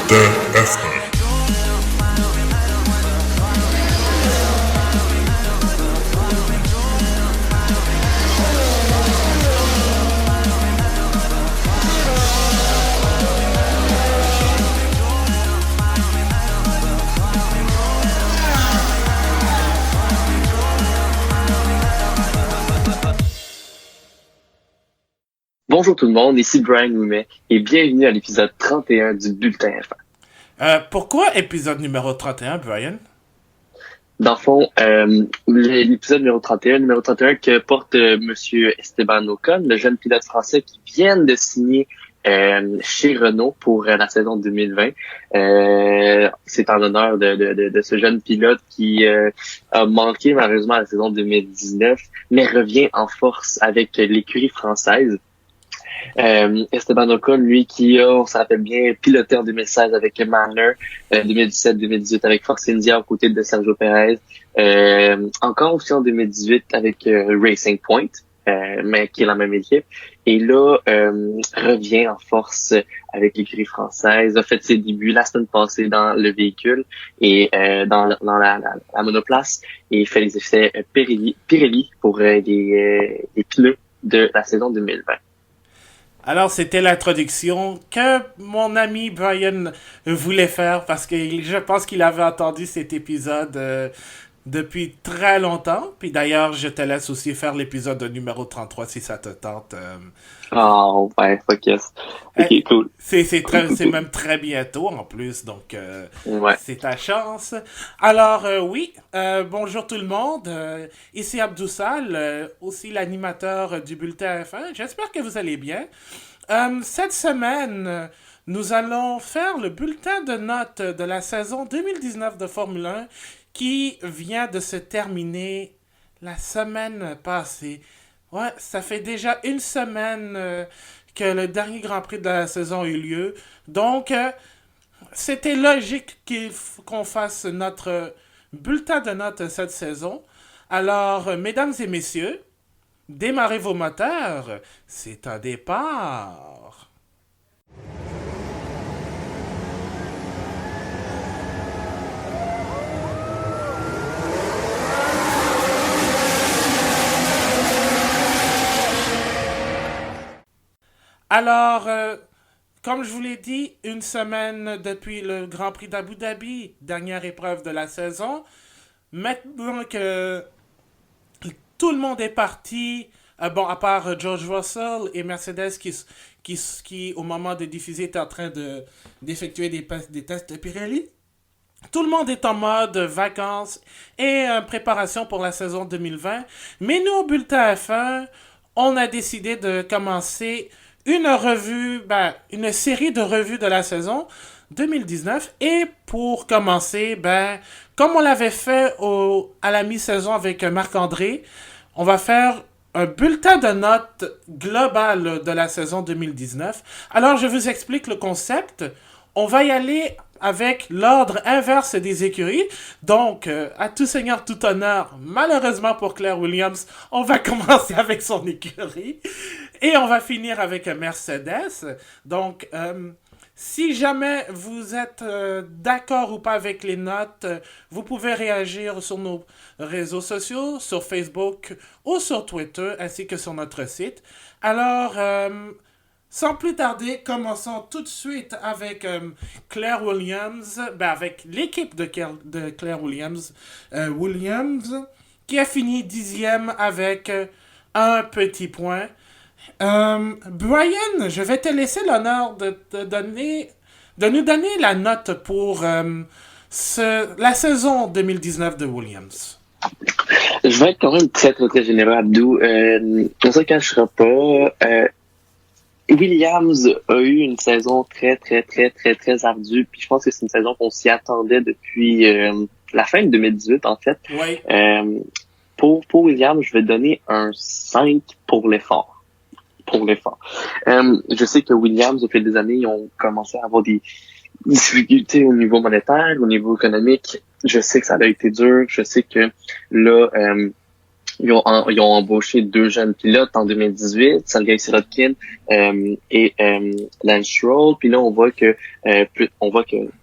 TFR. Bonjour tout le monde, ici Brian Ouimet et bienvenue à l'épisode 31 du Bulletin F1. Pourquoi épisode numéro 31, Brian? Dans le fond, l'épisode numéro 31 que porte Monsieur Esteban Ocon, le jeune pilote français qui vient de signer chez Renault pour la saison 2020. C'est en l'honneur de ce jeune pilote qui a manqué malheureusement à la saison 2019, mais revient en force avec l'écurie française. Esteban Ocon, lui, qui a, on se rappelle bien, piloté en 2016 avec Manor, 2017-2018 avec Force India aux côtés de Sergio Perez, encore aussi en 2018 avec Racing Point, mais qui est la même équipe. Et là, revient en force avec l'écurie française, a fait ses débuts la semaine passée dans le véhicule et dans la monoplace et fait les essais Pirelli pour les pneus de la saison 2020. Alors, c'était l'introduction que mon ami Brian voulait faire parce que je pense qu'il avait entendu cet épisode depuis très longtemps. Puis d'ailleurs, je te laisse aussi faire l'épisode numéro 33 si ça te tente. Oh, ouais, fuck yes. Ok, cool. C'est même très bientôt en plus, donc ouais. C'est ta chance. Alors, oui, bonjour tout le monde. Ici Abdoussal, aussi l'animateur du Bulletin F1. J'espère que vous allez bien. Cette semaine, nous allons faire le bulletin de notes de la saison 2019 de Formule 1 qui vient de se terminer la semaine passée. Ouais, ça fait déjà une semaine que le dernier Grand Prix de la saison a eu lieu. Donc, c'était logique qu'on fasse notre bulletin de notes cette saison. Alors, mesdames et messieurs, démarrez vos moteurs. C'est un départ. Alors, comme je vous l'ai dit, une semaine depuis le Grand Prix d'Abu Dhabi, dernière épreuve de la saison. Maintenant que tout le monde est parti, à part George Russell et Mercedes qui au moment de diffuser, est en train d'effectuer des tests de Pirelli. Tout le monde est en mode vacances et préparation pour la saison 2020. Mais nous, au Bulletin F1, on a décidé de commencer une série de revues de la saison 2019. Et pour commencer, comme on l'avait fait à la mi-saison avec Marc-André, on va faire un bulletin de notes global de la saison 2019. Alors, je vous explique le concept. On va y aller avec l'ordre inverse des écuries. Donc, à tout seigneur, tout honneur, malheureusement pour Claire Williams, on va commencer avec son écurie. Et on va finir avec Mercedes. Donc, si jamais vous êtes d'accord ou pas avec les notes, vous pouvez réagir sur nos réseaux sociaux, sur Facebook ou sur Twitter, ainsi que sur notre site. Alors, sans plus tarder, commençons tout de suite avec Claire Williams, avec l'équipe de Claire Williams, qui a fini 10e avec un petit point. Brian, je vais te laisser l'honneur de nous donner la note pour la saison 2019 de Williams. Je vais être quand même très, très, très généreux, Abdou. On se cachera pas. Williams a eu une saison très, très, très, très, très ardue. Puis je pense que c'est une saison qu'on s'y attendait depuis la fin de 2018, en fait. Oui. Pour Williams, je vais donner un 5 pour l'effort. Je sais que Williams, au fil des années, ils ont commencé à avoir des difficultés au niveau monétaire, au niveau économique. Je sais que ça a été dur. Je sais que là, ils ont embauché deux jeunes pilotes en 2018, Sergei Sirotkin et Lance Stroll. Puis là, on voit que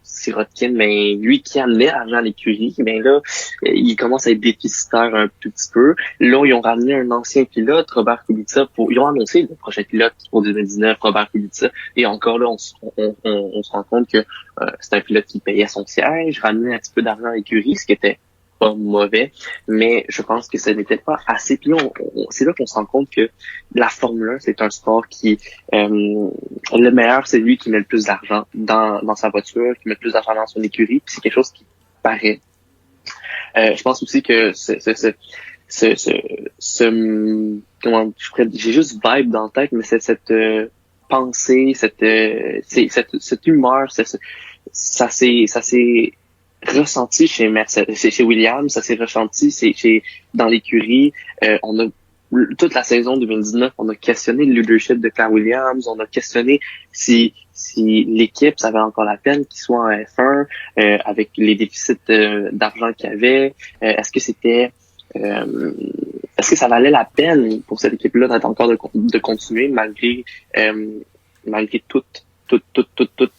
Sirotkin, mais lui qui amenait l'argent à l'écurie, ben là, il commence à être déficitaire un tout petit peu. Là, ils ont ramené un ancien pilote, Robert Kubica, ils ont annoncé le prochain pilote pour 2019, Robert Kubica. Et encore là, on se rend compte que c'est un pilote qui payait son siège, ramenait un petit peu d'argent à l'écurie, ce qui était pas mauvais, mais je pense que ce n'était pas assez. Puis c'est là qu'on se rend compte que la Formule 1, c'est un sport qui le meilleur, c'est lui qui met le plus d'argent dans sa voiture, qui met le plus d'argent dans son écurie, puis c'est quelque chose qui paraît. Je pense aussi que comment j'ai juste vibe dans la tête, mais c'est cette pensée, cette humeur, ça s'est ressenti chez Mercedes, chez Williams, ça s'est ressenti dans l'écurie. On a toute la saison 2019, on a questionné le leadership de Claire Williams, on a questionné si l'équipe, ça valait encore la peine qu'il soit en F1 avec les déficits d'argent qu'il y avait. Est-ce que ça valait la peine pour cette équipe-là d'être encore de continuer malgré toutes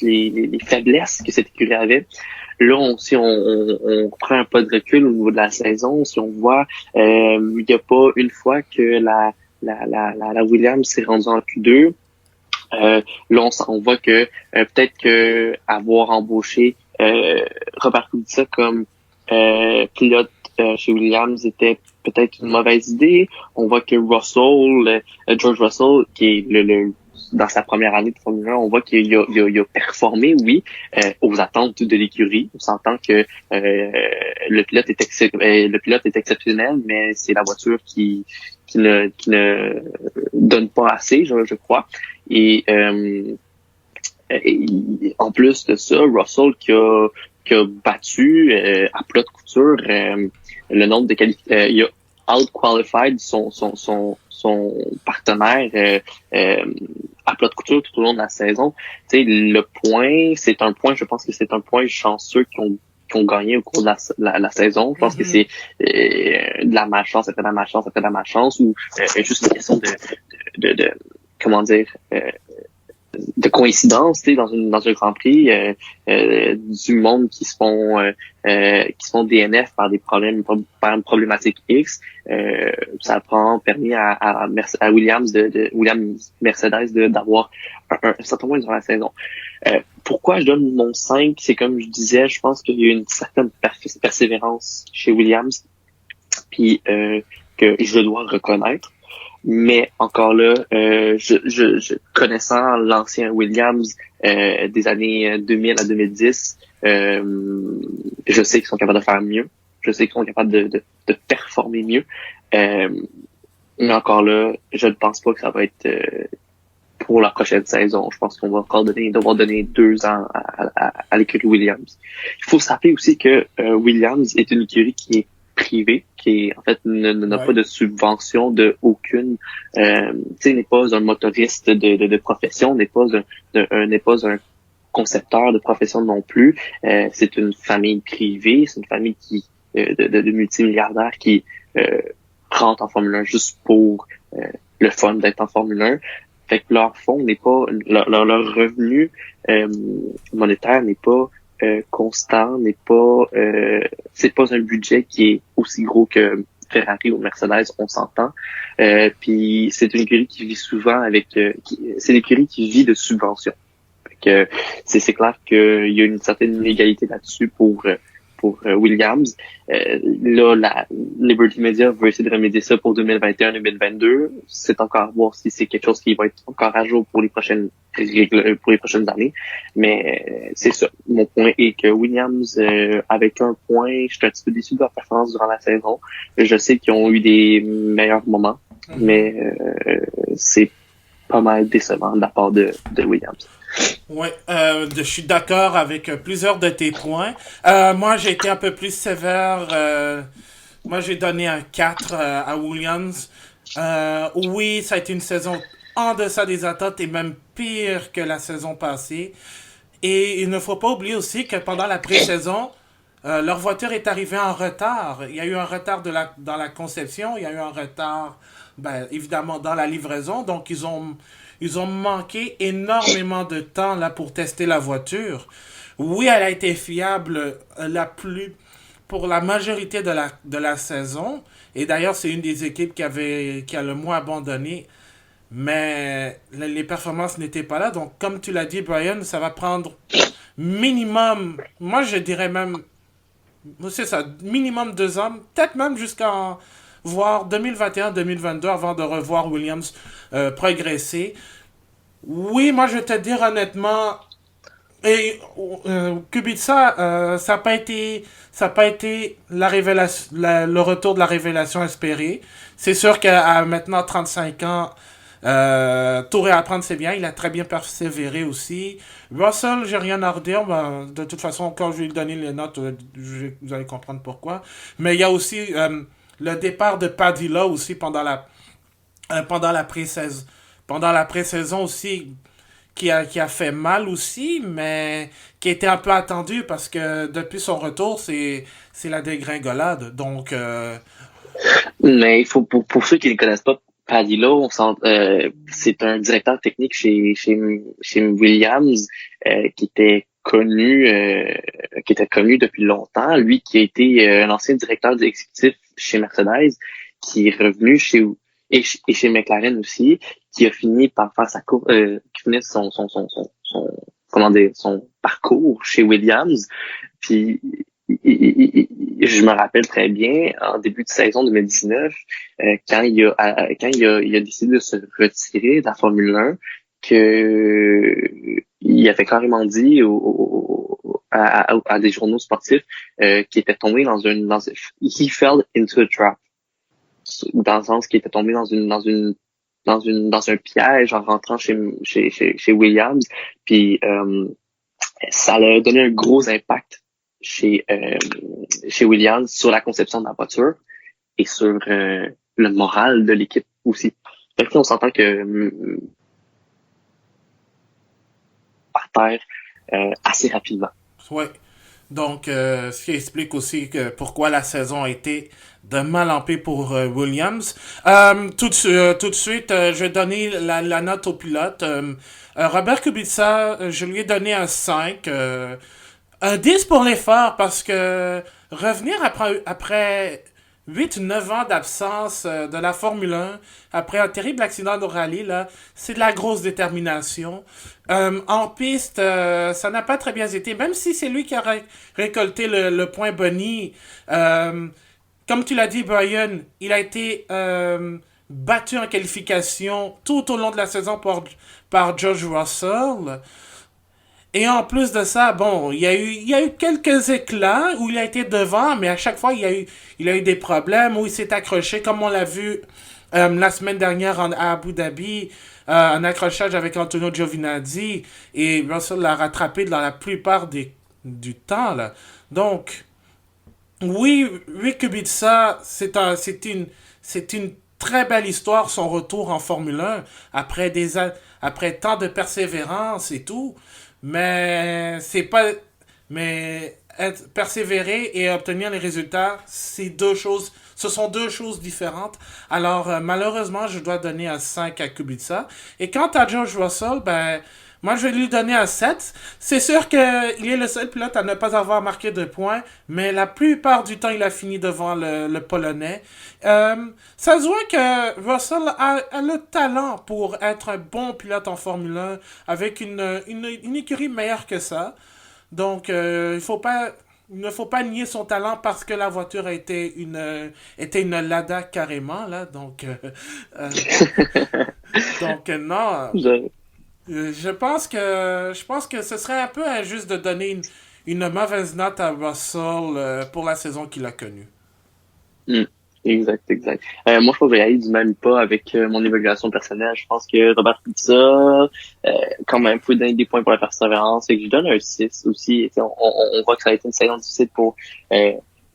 les faiblesses que cette écurie avait. Là, si on prend un pas de recul au niveau de la saison, si on voit, il n'y a pas une fois que la Williams s'est rendue en Q2. Là, on voit que peut-être que avoir embauché Robert Kubica comme pilote chez Williams était peut-être une mauvaise idée. On voit que George Russell, qui est le dans sa première année de Formule 1, on voit qu'il a performé, oui, aux attentes de l'écurie. On s'entend que le pilote est exceptionnel, mais c'est la voiture qui ne donne pas assez, je crois. Et en plus de ça, Russell qui a battu à plat de couture le nombre de il a out-qualified son partenaire à plat de couture tout au long de la saison. Tu sais, le point, je pense que c'est un point chanceux qui ont gagné au cours de la saison. Je pense que c'est de la malchance après de la malchance après de la malchance, ou juste une question de comment dire, de coïncidence, tu sais, dans un Grand Prix, du monde qui se font DNF par par une problématique X. Ça a permis à Williams Williams Mercedes d'avoir un certain point durant la saison. Pourquoi je donne mon 5? C'est comme je disais, je pense qu'il y a une certaine persévérance chez Williams, puis que je dois reconnaître. Mais encore là, je connaissant l'ancien Williams des années 2000 à 2010, je sais qu'ils sont capables de faire mieux. Je sais qu'ils sont capables de performer mieux. Mais encore là, je ne pense pas que ça va être pour la prochaine saison. Je pense qu'on va encore devoir donner 2 ans à l'écurie Williams. Il faut se rappeler aussi que Williams est une écurie qui est privé, qui en fait n'a pas de subvention de aucune, tu sais, n'est pas un motoriste de profession, n'est pas un concepteur de profession non plus. C'est une famille privée, c'est une famille de multimilliardaires qui rentrent en Formule 1 juste pour le fun d'être en Formule 1. Fait que leur fonds n'est pas, leur revenu monétaire n'est pas constant, c'est pas un budget qui est aussi gros que Ferrari ou Mercedes, on s'entend. Puis c'est une écurie qui vit souvent c'est une écurie qui vit de subventions. Fait que c'est clair qu'il y a une certaine inégalité là-dessus pour Williams. Là, la Liberty Media veut essayer de remédier ça pour 2021-2022. C'est encore à voir si c'est quelque chose qui va être encore à jour pour les prochaines années. Mais c'est ça. Mon point est que Williams, avec un point, je suis un petit peu déçu de leur performance durant la saison. Je sais qu'ils ont eu des meilleurs moments, mais c'est pas mal décevant de la part de Williams. Ouais, je suis d'accord avec plusieurs de tes points. Moi, j'ai été un peu plus sévère. Moi, j'ai donné un 4 à Williams. Oui, ça a été une saison en deçà des attentes et même pire que la saison passée. Et il ne faut pas oublier aussi que pendant la pré-saison, Leur voiture est arrivée en retard. Il y a eu un retard dans la conception, il y a eu un retard, ben, évidemment, dans la livraison. Donc, ils ont manqué énormément de temps là, pour tester la voiture. Oui, elle a été fiable pour la majorité de la saison. Et d'ailleurs, c'est une des équipes qui a le moins abandonné. Mais les performances n'étaient pas là. Donc, comme tu l'as dit, Brian, ça va prendre minimum, moi je dirais même, c'est ça, minimum 2 ans, peut-être même jusqu'en voire 2021-2022 avant de revoir Williams progresser. Oui, moi je vais te dire honnêtement, et Kubica, ça a pas été la révélation, le retour de la révélation espérée. C'est sûr qu'à maintenant 35 ans, tout réapprendre c'est bien. Il a très bien persévéré aussi. Russell, j'ai rien à redire. Ben, de toute façon, quand je vais lui donner les notes, vous allez comprendre pourquoi. Mais il y a aussi le départ de Padilla aussi pendant la pré-saison. Pendant la pré-saison aussi, qui a fait mal aussi, mais qui était un peu attendu parce que depuis son retour, c'est la dégringolade. Donc, Mais il faut pour ceux qui ne connaissent pas Padilla, c'est un directeur technique chez Williams qui était connu depuis longtemps. Lui qui a été un ancien directeur exécutif chez Mercedes, qui est revenu et chez McLaren aussi, qui a fini par faire qui finit comment dire, son parcours chez Williams. Puis je me rappelle très bien, en début de saison 2019, quand il a décidé de se retirer de la Formule 1, il avait carrément dit à des journaux sportifs qu'il était tombé he fell into a trap, dans le sens qu'il était tombé dans un piège en rentrant chez Williams, puis ça a donné un gros impact chez Williams sur la conception de la voiture et sur le moral de l'équipe aussi. Fait que on s'entend que par terre assez rapidement. ouais. Donc, ce qui explique aussi que pourquoi la saison a été de mal en pis pour Williams. Tout de suite, je vais donner la note au pilote. Robert Kubica, je lui ai donné un 5. Un 10 pour l'effort parce que revenir après 8 9 ans d'absence de la Formule 1, après un terrible accident de rallye, là, c'est de la grosse détermination. En piste, ça n'a pas très bien été, même si c'est lui qui a récolté le point Bonnie. Euh, Comme tu l'as dit, Brian, il a été battu en qualification tout au long de la saison par George Russell. Et en plus de ça, bon, il y a eu quelques éclats où il a été devant, mais à chaque fois, il a eu des problèmes, où il s'est accroché, comme on l'a vu la semaine dernière à Abu Dhabi, un accrochage avec Antonio Giovinazzi, et Russell l'a rattrapé dans la plupart du temps, là. Donc, oui, Rick Kubica, c'est une très belle histoire, son retour en Formule 1, après tant de persévérance et tout. Mais c'est pas, mais persévérer et obtenir les résultats, ce sont deux choses différentes. Alors, malheureusement, je dois donner un 5 à Kubica. Et quant à George Russell, ben, moi, je vais lui donner un 7. C'est sûr qu'il est le seul pilote à ne pas avoir marqué de points, mais la plupart du temps, il a fini devant le Polonais. Ça se voit que Russell a le talent pour être un bon pilote en Formule 1 avec une écurie meilleure que ça. Donc, il ne faut pas nier son talent parce que la voiture était une Lada carrément, là. Euh, non. Je- Je pense que ce serait un peu injuste de donner une mauvaise note à Russell pour la saison qu'il a connue. Hmm. Exact, exact. Moi, je pense que je vais aller du même pas avec mon évaluation personnelle. Je pense que Robert Kubica, quand même, faut donner des points pour la persévérance et que je donne un 6 aussi. Et on voit que ça a été une saison difficile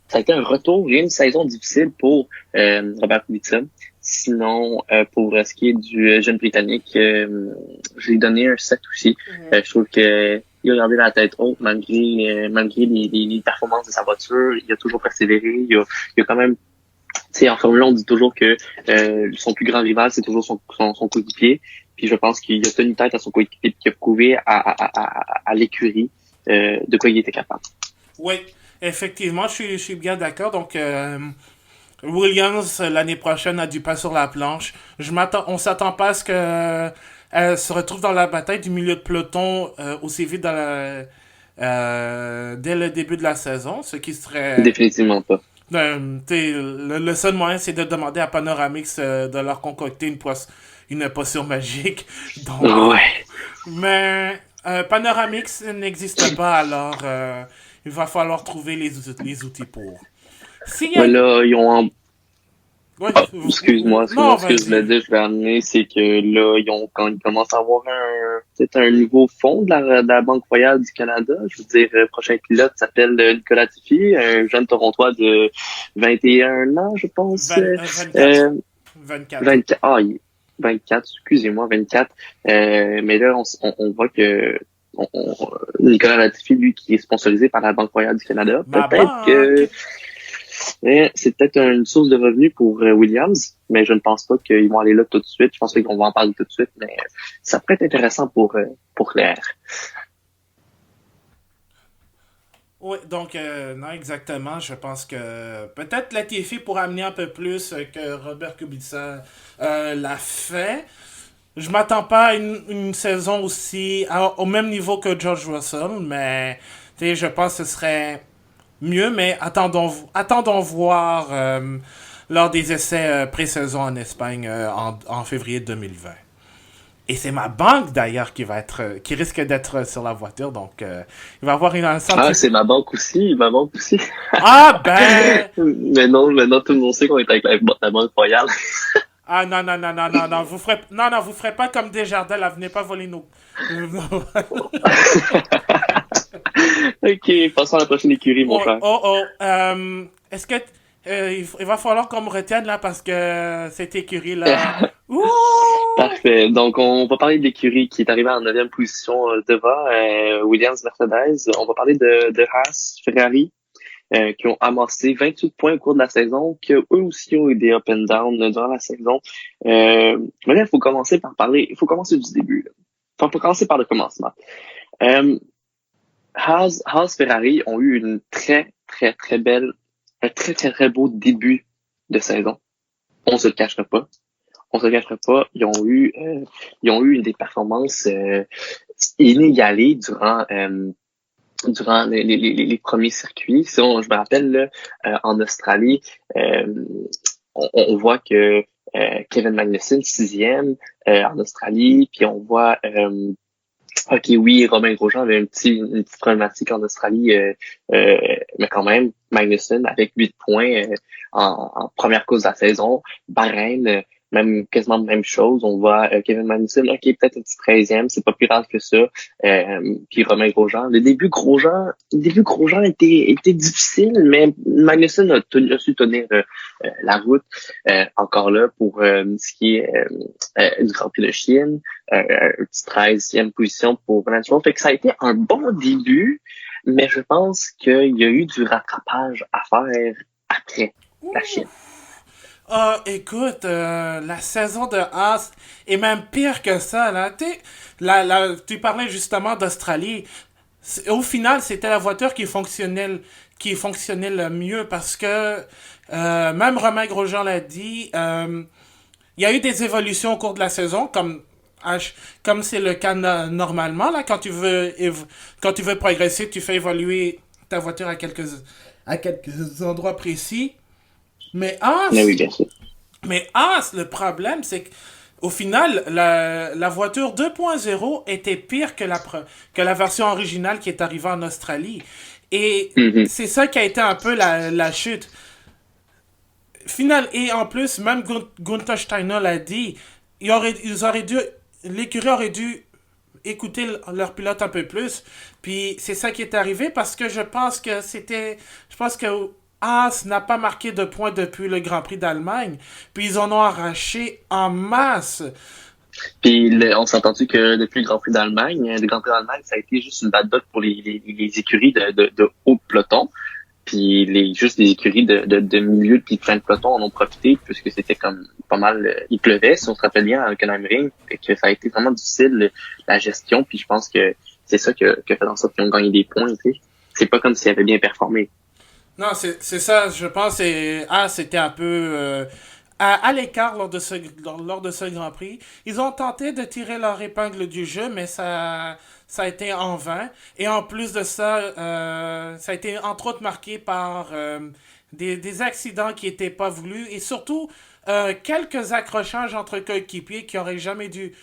ça a été un retour et une saison difficile pour Robert Kubica. Sinon, pour ce qui est du jeune Britannique, je lui ai donné un 7 aussi. Je trouve que il a gardé la tête haute malgré les performances de sa voiture. Il a toujours persévéré. Il a quand même, tu sais, en Formule 1, on dit toujours que son plus grand rival, c'est toujours son coéquipier. Puis je pense qu'il a tenu tête à son coéquipier, puis qu'il a prouvé à l'écurie de quoi il était capable. Oui, effectivement, je suis bien d'accord. Donc, Williams, l'année prochaine, a du pain sur la planche. On s'attend pas à ce que elle se retrouve dans la bataille du milieu de peloton aussi vite dès le début de la saison, ce qui serait... Définitivement pas. Le seul moyen, c'est de demander à Panoramix de leur concocter une potion magique. Donc, Ouais. mais Panoramix n'existe pas, alors il va falloir trouver les outils pour. S'il y a Mais une... là, ils ont Ouais, excuse-moi, non, ce que je voulais vas-y. dire, je vais amener, c'est que là, quand ils commencent à avoir peut-être un nouveau fond de la Banque Royale du Canada, je veux dire, le prochain pilote s'appelle Nicolas Tiffy, un jeune Torontois de 21 ans, je pense, 24. 24. 24, 24, excusez-moi, 24, mais là, on voit que Nicolas Latifi, lui, qui est sponsorisé par la Banque Royale du Canada, Ma peut-être que banque! c'est peut-être une source de revenus pour Williams, mais je ne pense pas qu'ils vont aller là tout de suite. Je pense pas qu'on va en parler tout de suite, mais ça pourrait être intéressant pour l'air. Oui, donc, non, exactement. Je pense que peut-être Latifi pourra amener un peu plus que Robert Kubica l'a fait. Je m'attends pas à une saison au même niveau que George Russell, mais tu sais, je pense que ce serait mieux, mais attendons voir lors des essais pré-saison en Espagne en février 2020. Et c'est ma banque d'ailleurs qui risque d'être sur la voiture, donc il va avoir un Ah, sentiment. c'est ma banque aussi. Ah ben, Maintenant, tout le monde sait qu'on est avec la Banque Royale. ah non non non non non non, vous ferez pas comme Desjardins, là, venez pas voler nos. Ok, passons à la prochaine écurie, mon Oh, frère. oh, oh. Est-ce que il va falloir qu'on me retienne là parce que cette écurie là. Ouh! Parfait. Donc, on va parler de l'écurie qui est arrivée en 9e position devant Williams Mercedes. On va parler de Haas, Ferrari, qui ont amassé 28 points au cours de la saison, qui eux aussi ont eu des up and down durant la saison. Mais là, il faut commencer du début. Enfin, il faut commencer par le commencement. Euh, Haas Ferrari ont eu une très, très, très belle, un très, très, très beau début de saison. On se le cachera pas. On se le cachera pas. Ils ont eu des performances inégalées durant les premiers circuits. Je me rappelle là, en Australie, euh, on voit que Kevin Magnussen, 6e en Australie, puis on voit OK, oui, Romain Grosjean avait une petite problématique en Australie, mais quand même, Magnussen avec 8 points en première course de la saison. Bahreïn, même quasiment la même chose. On voit Kevin Magnussen, OK, peut-être un petit 13e, c'est pas plus grave que ça. Puis Romain Grosjean. Le début Grosjean était difficile, mais Magnussen a su tenir la route encore là pour ce qui est du Grand Prix de Chine. Un petit 13e position pour Lance Stroll. Fait que ça a été un bon début, mais je pense qu'il y a eu du rattrapage à faire après la Chine. Ah, écoute, la saison de Haas est même pire que ça, là. Tu parlais justement d'Australie. Au final, c'était la voiture qui fonctionnait le mieux parce que même Romain Grosjean l'a dit, il y a eu des évolutions au cours de la saison, comme c'est le cas normalement, là, quand tu veux progresser, tu fais évoluer ta voiture à quelques endroits précis. Mais Mais oui, Haas, bien sûr. mais Haas, le problème, c'est qu'au final, la voiture 2.0 était pire que la version originale qui est arrivée en Australie. Et Mhm. c'est ça qui a été un peu la chute. Et en plus, même Gunther Steiner l'a dit, ils auraient dû, l'écurie aurait dû écouter leur pilote un peu plus. Puis c'est ça qui est arrivé parce que je pense que Haas n'a pas marqué de points depuis le Grand Prix d'Allemagne. Puis ils en ont arraché en masse. Puis on s'est entendu que depuis le Grand Prix d'Allemagne, le Grand Prix d'Allemagne, ça a été juste une bad luck pour les écuries de haut peloton. Puis juste les écuries de milieu puis de fin de peloton en ont profité puisque c'était comme pas mal, il pleuvait si on se rappelle bien à Hockenheimring, et que ça a été vraiment difficile la gestion. Puis je pense que c'est ça qui a fait en sorte qu'ils ont gagné des points. Tu sais. C'est pas comme s'ils avaient bien performé. Non, c'est ça, je pense. C'était un peu à l'écart lors de ce Grand Prix. Ils ont tenté de tirer leur épingle du jeu, mais ça a été en vain. Et en plus de ça, ça a été entre autres marqué par des accidents qui n'étaient pas voulus et surtout quelques accrochages entre coéquipiers qui auraient jamais eu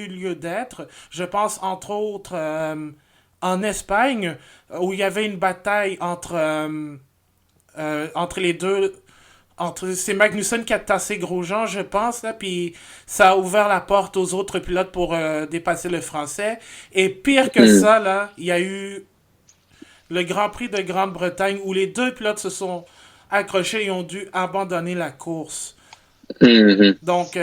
lieu d'être. Je pense entre autres en Espagne où il y avait une bataille entre les deux. C'est Magnussen qui a tassé Grosjean, je pense, là, puis ça a ouvert la porte aux autres pilotes pour dépasser le Français. Et pire que Mm. ça, là, il y a eu le Grand Prix de Grande-Bretagne où les deux pilotes se sont accrochés et ont dû abandonner la course. Mhm. Donc,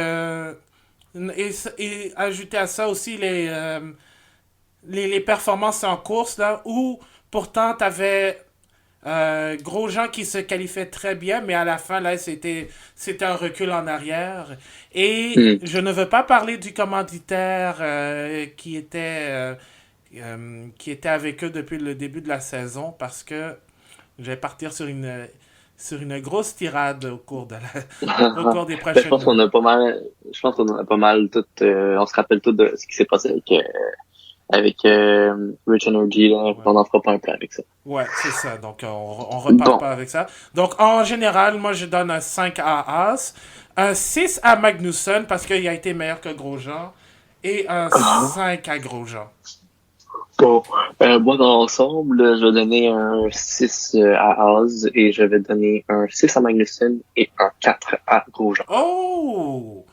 et ajouter à ça aussi les performances en course, là, où pourtant t'avais Grosjean qui se qualifiait très bien, mais à la fin, là, c'était un recul en arrière. Et Mm. je ne veux pas parler du commanditaire qui était avec eux depuis le début de la saison parce que je vais partir sur une grosse tirade au cours des Ben, je pense prochaines. qu'on a pas mal, je pense qu'on a pas mal tout, on se rappelle tout de ce qui s'est passé avec Rich Energy, là, Ouais. on n'en fera pas un plan avec ça. Ouais, c'est ça. Donc, on repart Bon. pas avec ça. Donc, en général, moi, je donne un 5 à Haas, un 6 à Magnussen parce qu'il a été meilleur que Grosjean et un Ah. 5 à Grosjean. Bon. Moi, dans l'ensemble, je vais donner un 6 à Oz et je vais donner un 6 à Magnussen et un 4 à Grosjean. Oh!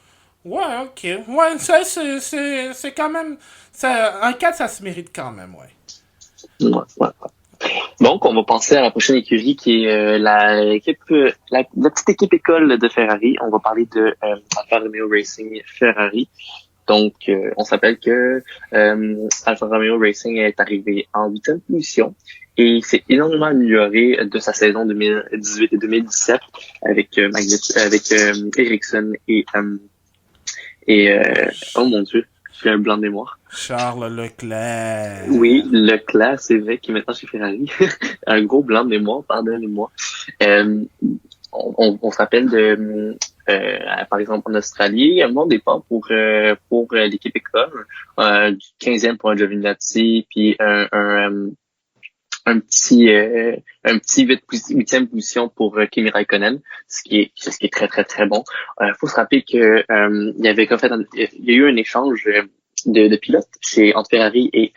Ouais, ok. Ouais, ça, c'est quand même. Un 4 ça se mérite quand même, ouais. Ouais, ouais. Donc, on va passer à la prochaine écurie qui est la petite équipe école de Ferrari. On va parler de Alfa Romeo Racing Ferrari. Donc, on s'appelle que Alfa Romeo Racing est arrivé en huitième position et s'est énormément amélioré de sa saison 2018 et 2017 avec Ericsson oh mon Dieu, j'ai un blanc de mémoire. Charles Oui, Leclerc. Leclerc, c'est vrai, qui est maintenant chez Ferrari. Un gros blanc de mémoire, pardonnez-moi. Euh, on se rappelle de, par exemple, en Australie, il y a un bon départ pour l'équipe école, du 15e pour un Giovinazzi, puis un petit huitième position pour Kimi Raikkonen, ce qui est très très très bon. Faut se rappeler que il y a eu un échange de pilotes entre Ferrari et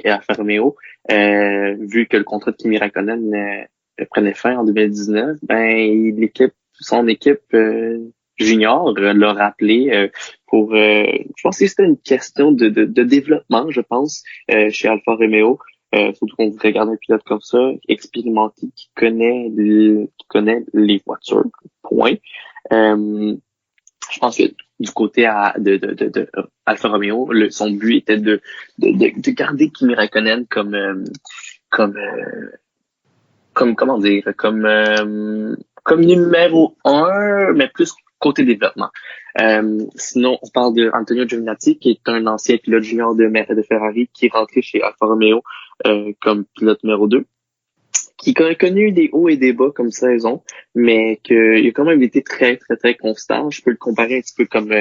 Alfa Romeo, vu que le contrat de Kimi Raikkonen prenait fin en 2019. Ben son équipe junior l'a rappelé je pense que c'était une question de développement, je pense, chez Alfa Romeo. Surtout qu'on voudrait garder un pilote comme ça, expérimenté, qui connaît les voitures. Point. Euh, je pense que du côté de Alfa Romeo, son but était de garder Kimi Raikkonen comme comment dire, comme numéro un, mais plus côté développement. Sinon, on parle de Antonio Giovinazzi, qui est un ancien pilote junior de Ferrari, qui est rentré chez Alfa Romeo comme pilote numéro 2, qui a connu des hauts et des bas comme saison, mais qu'il a quand même été très, très, très constant. Je peux le comparer un petit peu comme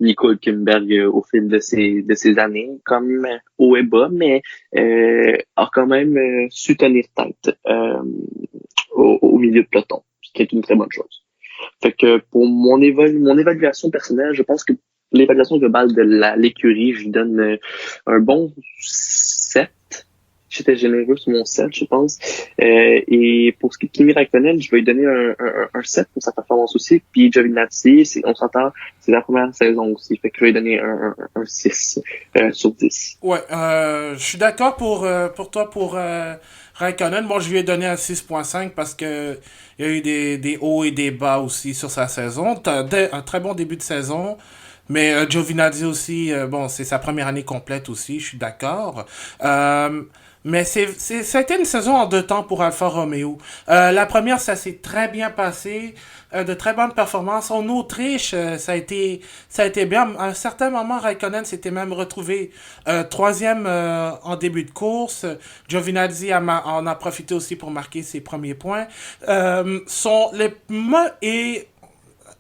Nico Hülkenberg au fil de ses années, comme haut et bas, mais a quand même su tenir tête au milieu de peloton, ce qui est une très bonne chose. Fait que pour mon évaluation personnelle, je pense que l'évaluation globale de l'écurie, je lui donne un bon 7. J'étais généreux sur mon 7, je pense. Et pour ce qui est de Kimi Raikkonen, je vais lui donner un 7 pour sa performance aussi. Puis Giovinazzi, on s'entend, c'est la première saison aussi. Fait que je vais lui donner un 6 sur 10. Ouais, je suis d'accord pour toi pour Raikkonen. Moi, je lui ai donné un 6,5 parce que il y a eu des hauts et des bas aussi sur sa saison. Un très bon début de saison, Mais Giovinazzi aussi, bon, c'est sa première année complète aussi, je suis d'accord. Euh, mais ça a été une saison en deux temps pour Alfa Romeo. La première, ça s'est très bien passé, de très bonnes performances. En Autriche, ça a été bien. À un certain moment, Raikkonen s'était même retrouvé troisième en début de course. Giovinazzi en a profité aussi pour marquer ses premiers points. Et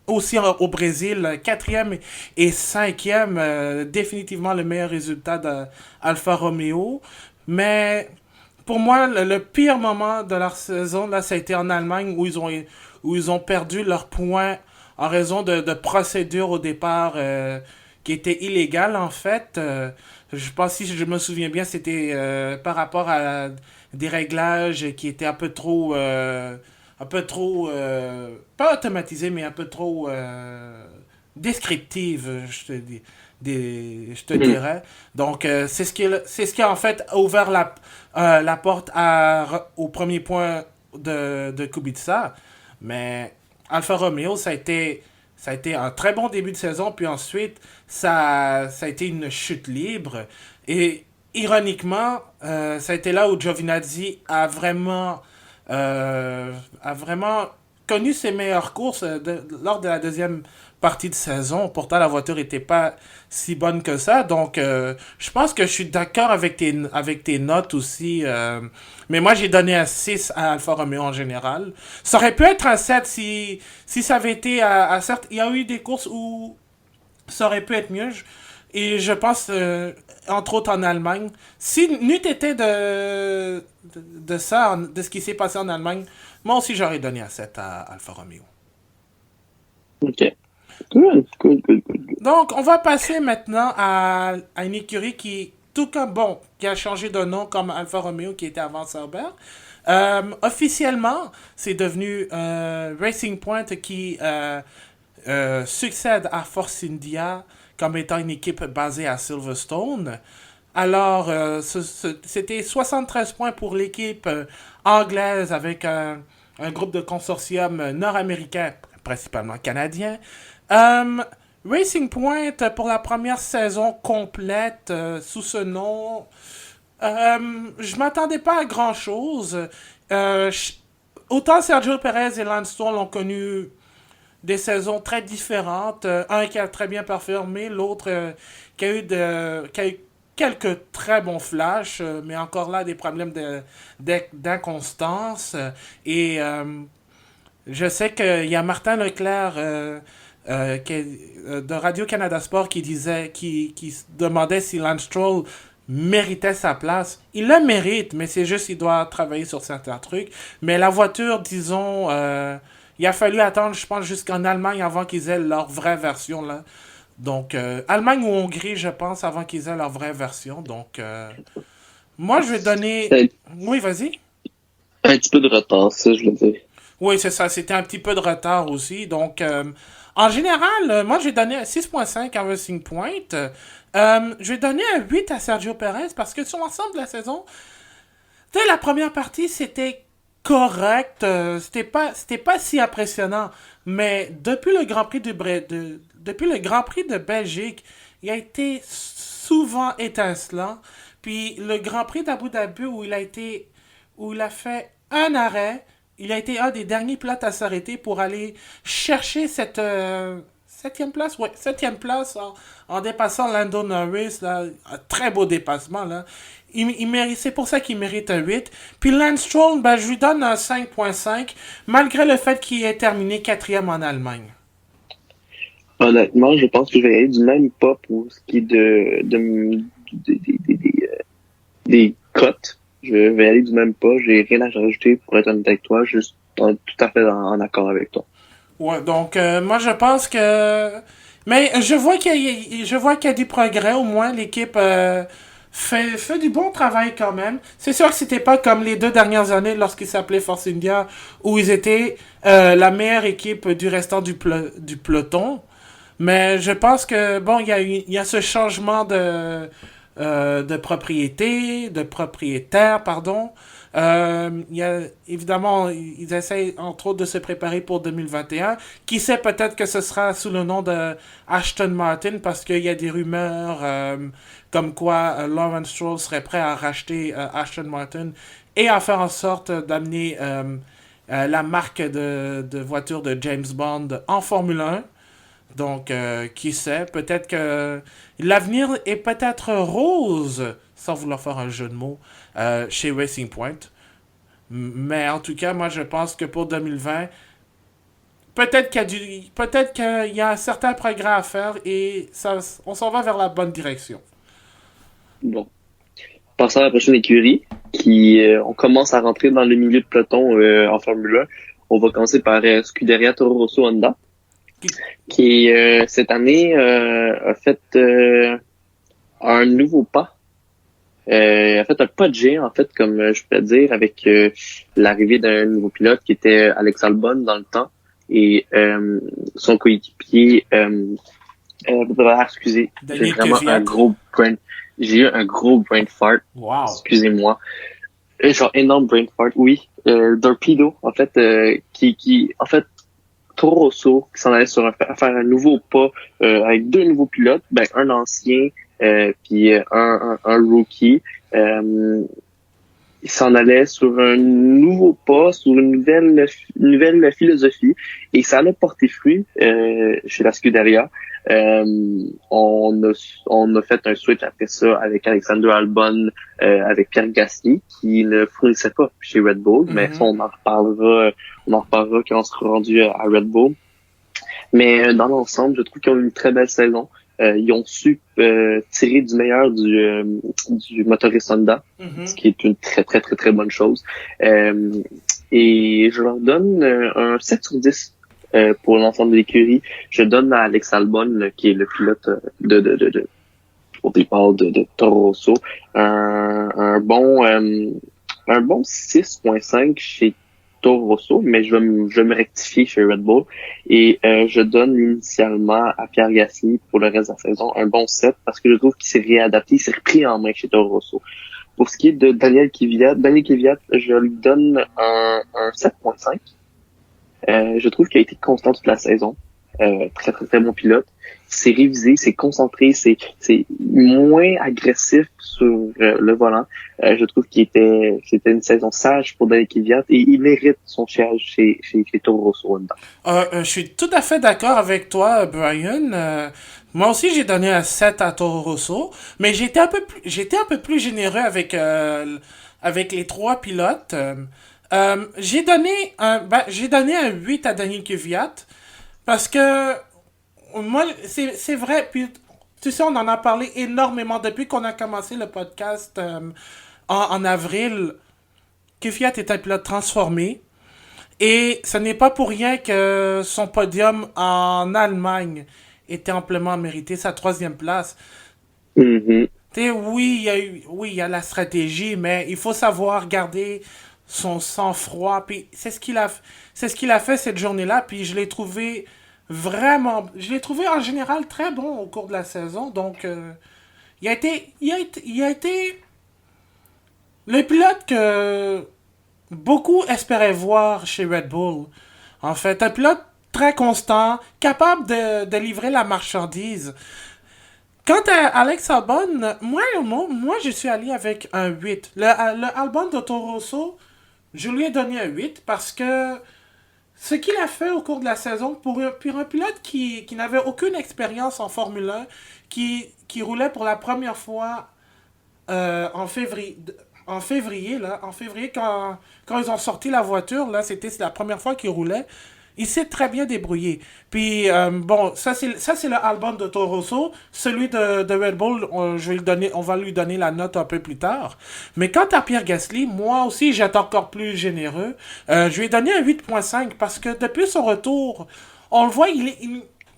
aussi au Brésil, quatrième et cinquième, définitivement le meilleur résultat d'Alfa Romeo. Mais pour moi, le pire moment de leur saison, là, ça a été en Allemagne où ils ont perdu leurs points en raison de procédures au départ qui étaient illégales en fait. Je pense si je me souviens bien, c'était par rapport à des réglages qui étaient un peu trop, pas automatisé, mais un peu trop descriptive, je te Hmm. dirais. Donc, c'est ce qui a en fait ouvert la porte au premier point de Kubica. Mais Alfa Romeo, ça a été un très bon début de saison, puis ensuite, ça a été une chute libre. Et ironiquement, ça a été là où Giovinazzi a vraiment connu ses meilleures courses lors de la deuxième partie de saison. Pourtant, la voiture n'était pas si bonne que ça. Donc, je pense que je suis d'accord avec tes notes aussi. Mais moi, j'ai donné un 6 à Alfa Romeo en général. Ça aurait pu être un 7 si ça avait été certes, il y a eu des courses où ça aurait pu être mieux. Et je pense, entre autres en Allemagne, si n'eût été de ça, de ce qui s'est passé en Allemagne, moi aussi j'aurais donné un 7 à Alfa Romeo. OK. Cool, cool, cool, cool, cool. Donc, on va passer maintenant à une écurie qui, tout comme, bon, qui a changé de nom comme Alfa Romeo qui était avant Sauber. Officiellement, c'est devenu Racing Point qui succède à Force India comme étant une équipe basée à Silverstone. Alors, c'était 73 points pour l'équipe anglaise avec un groupe de consortium nord-américain, principalement canadien. Euh, Racing Point, pour la première saison complète sous ce nom, je m'attendais pas à grand-chose. Euh, je- Autant Sergio Perez et Lance Stroll ont connu des saisons très différentes. Un qui a très bien performé, l'autre qui a eu quelques très bons flashs, mais encore là des problèmes d'inconstance. Et je sais qu'il y a Martin Leclerc de Radio-Canada Sport qui se demandait si Lance Stroll méritait sa place. Il le mérite, mais c'est juste qu'il doit travailler sur certains trucs. Mais la voiture, disons, il a fallu attendre, je pense, jusqu'en Allemagne avant qu'ils aient leur vraie version, là. Donc, Allemagne ou Hongrie, je pense, avant qu'ils aient leur vraie version. Donc, moi, je vais donner... C'est Oui, vas-y. un petit peu de retard, ça, je veux dire. Oui, c'est ça. C'était un petit peu de retard aussi. Donc, en général, moi, je vais donner un 6,5 à Racing Point. Je vais donner un 8 à Sergio Perez parce que sur l'ensemble de la saison, dès la première partie, c'était correct. C'était pas si impressionnant. Mais depuis le Grand Prix de Belgique, il a été souvent étincelant. Puis le Grand Prix d'Abu Dhabi où il a fait un arrêt, il a été un des derniers pilotes à s'arrêter pour aller chercher cette septième place, ouais, septième place en dépassant Lando Norris, là, un très beau dépassement là. C'est pour ça qu'il mérite un 8. Puis Lance Stroll, ben, je lui donne un 5,5 malgré le fait qu'il ait terminé quatrième en Allemagne. Honnêtement, je pense que je vais aller du même pas pour ce qui est des cotes. Je vais aller du même pas. J'ai rien à rajouter pour être honnête avec toi. Juste tout à fait en accord avec toi. Ouais, donc moi je pense que mais je vois qu'il y a du progrès au moins l'équipe fait du bon travail quand même. C'est sûr que c'était pas comme les deux dernières années lorsqu'ils s'appelaient Force India où ils étaient la meilleure équipe du restant du peloton. Mais je pense que bon, il y a ce changement de propriétaire, pardon. Évidemment, ils essayent entre autres de se préparer pour 2021. Qui sait, peut-être que ce sera sous le nom de Ashton Martin parce qu'il y a des rumeurs comme quoi Lawrence Stroll serait prêt à racheter Ashton Martin et à faire en sorte d'amener la marque de voiture de James Bond en Formule 1. Donc, qui sait, peut-être que l'avenir est peut-être rose, sans vouloir faire un jeu de mots, chez Racing Point. Mais en tout cas, moi, je pense que pour 2020, peut-être qu'il y a un certain progrès à faire et ça, on s'en va vers la bonne direction. Bon. Passons à la prochaine écurie, on commence à rentrer dans le milieu de peloton en Formule 1. On va commencer par Scuderia Toro Rosso Honda, qui cette année a fait un nouveau pas. A fait un pas de géant, en fait, comme je peux dire, avec l'arrivée d'un nouveau pilote qui était Alex Albon dans le temps et son coéquipier. Excusez, j'ai Daniel vraiment Kvyat. j'ai eu un gros brain fart. Wow. Excusez-moi. Genre énorme brain fart, oui. Torpedo, en fait, en fait, Toro Rosso, qui s'en allait à faire un nouveau pas avec deux nouveaux pilotes, ben un ancien puis un rookie. Il s'en allait sur un nouveau pas, sur une nouvelle philosophie, et ça a porté fruit chez la Scuderia. On a fait un switch après ça avec Alexander Albon, avec Pierre Gasly, qui ne fournissait pas chez Red Bull, mais ça, on en reparlera quand on sera rendu à Red Bull. Mais dans l'ensemble, je trouve qu'ils ont eu une très belle saison. Ils ont su tirer du meilleur du motoriste Honda, ce qui est une très très très très bonne chose. Et je leur donne un 7 sur 10 pour l'ensemble de l'écurie. Je donne à Alex Albon, qui est le pilote au départ de Toro Rosso, un bon 6.5 chez Toro Rosso, mais je vais me rectifier chez Red Bull et je donne initialement à Pierre Gasly pour le reste de la saison un bon 7 parce que je trouve qu'il s'est réadapté, il s'est repris en main chez Toro Rosso. Pour ce qui est de Daniel Kvyat, je lui donne un 7.5. Je trouve qu'il a été constant toute la saison. Très très très bon pilote. C'est révisé, c'est concentré, c'est moins agressif sur le volant. Je trouve c'était une saison sage pour Daniel Kvyat et il mérite son siège chez Toro Rosso Honda. Je suis tout à fait d'accord avec toi, Brian. Moi aussi, j'ai donné un 7 à Toro Rosso, mais j'étais un peu plus généreux avec les trois pilotes. J'ai donné un 8 à Daniel Kvyat parce que moi, c'est vrai, puis tu sais, on en a parlé énormément depuis qu'on a commencé le podcast en avril. Kvyat est un pilote transformé. Et ce n'est pas pour rien que son podium en Allemagne était amplement mérité, sa troisième place. Mm-hmm. Oui, il y a la stratégie, mais il faut savoir garder son sang-froid. Puis c'est ce qu'il a fait cette journée-là. Puis je l'ai trouvé en général très bon au cours de la saison. Donc, il a été le pilote que beaucoup espéraient voir chez Red Bull. En fait, un pilote très constant, capable de livrer la marchandise. Quant à Alex Albon, moi je suis allé avec un 8. Le Albon de Toro Rosso, je lui ai donné un 8 parce que ce qu'il a fait au cours de la saison pour un pilote qui n'avait aucune expérience en Formule 1, qui roulait pour la première fois en février. En février, quand ils ont sorti la voiture, là, c'était la première fois qu'il roulait. Il s'est très bien débrouillé. Puis, bon, ça c'est le Albon de Toro Rosso. Celui de Red Bull, on va lui donner la note un peu plus tard. Mais quant à Pierre Gasly, moi aussi, j'étais encore plus généreux. Je lui ai donné un 8.5 parce que depuis son retour, on le voit,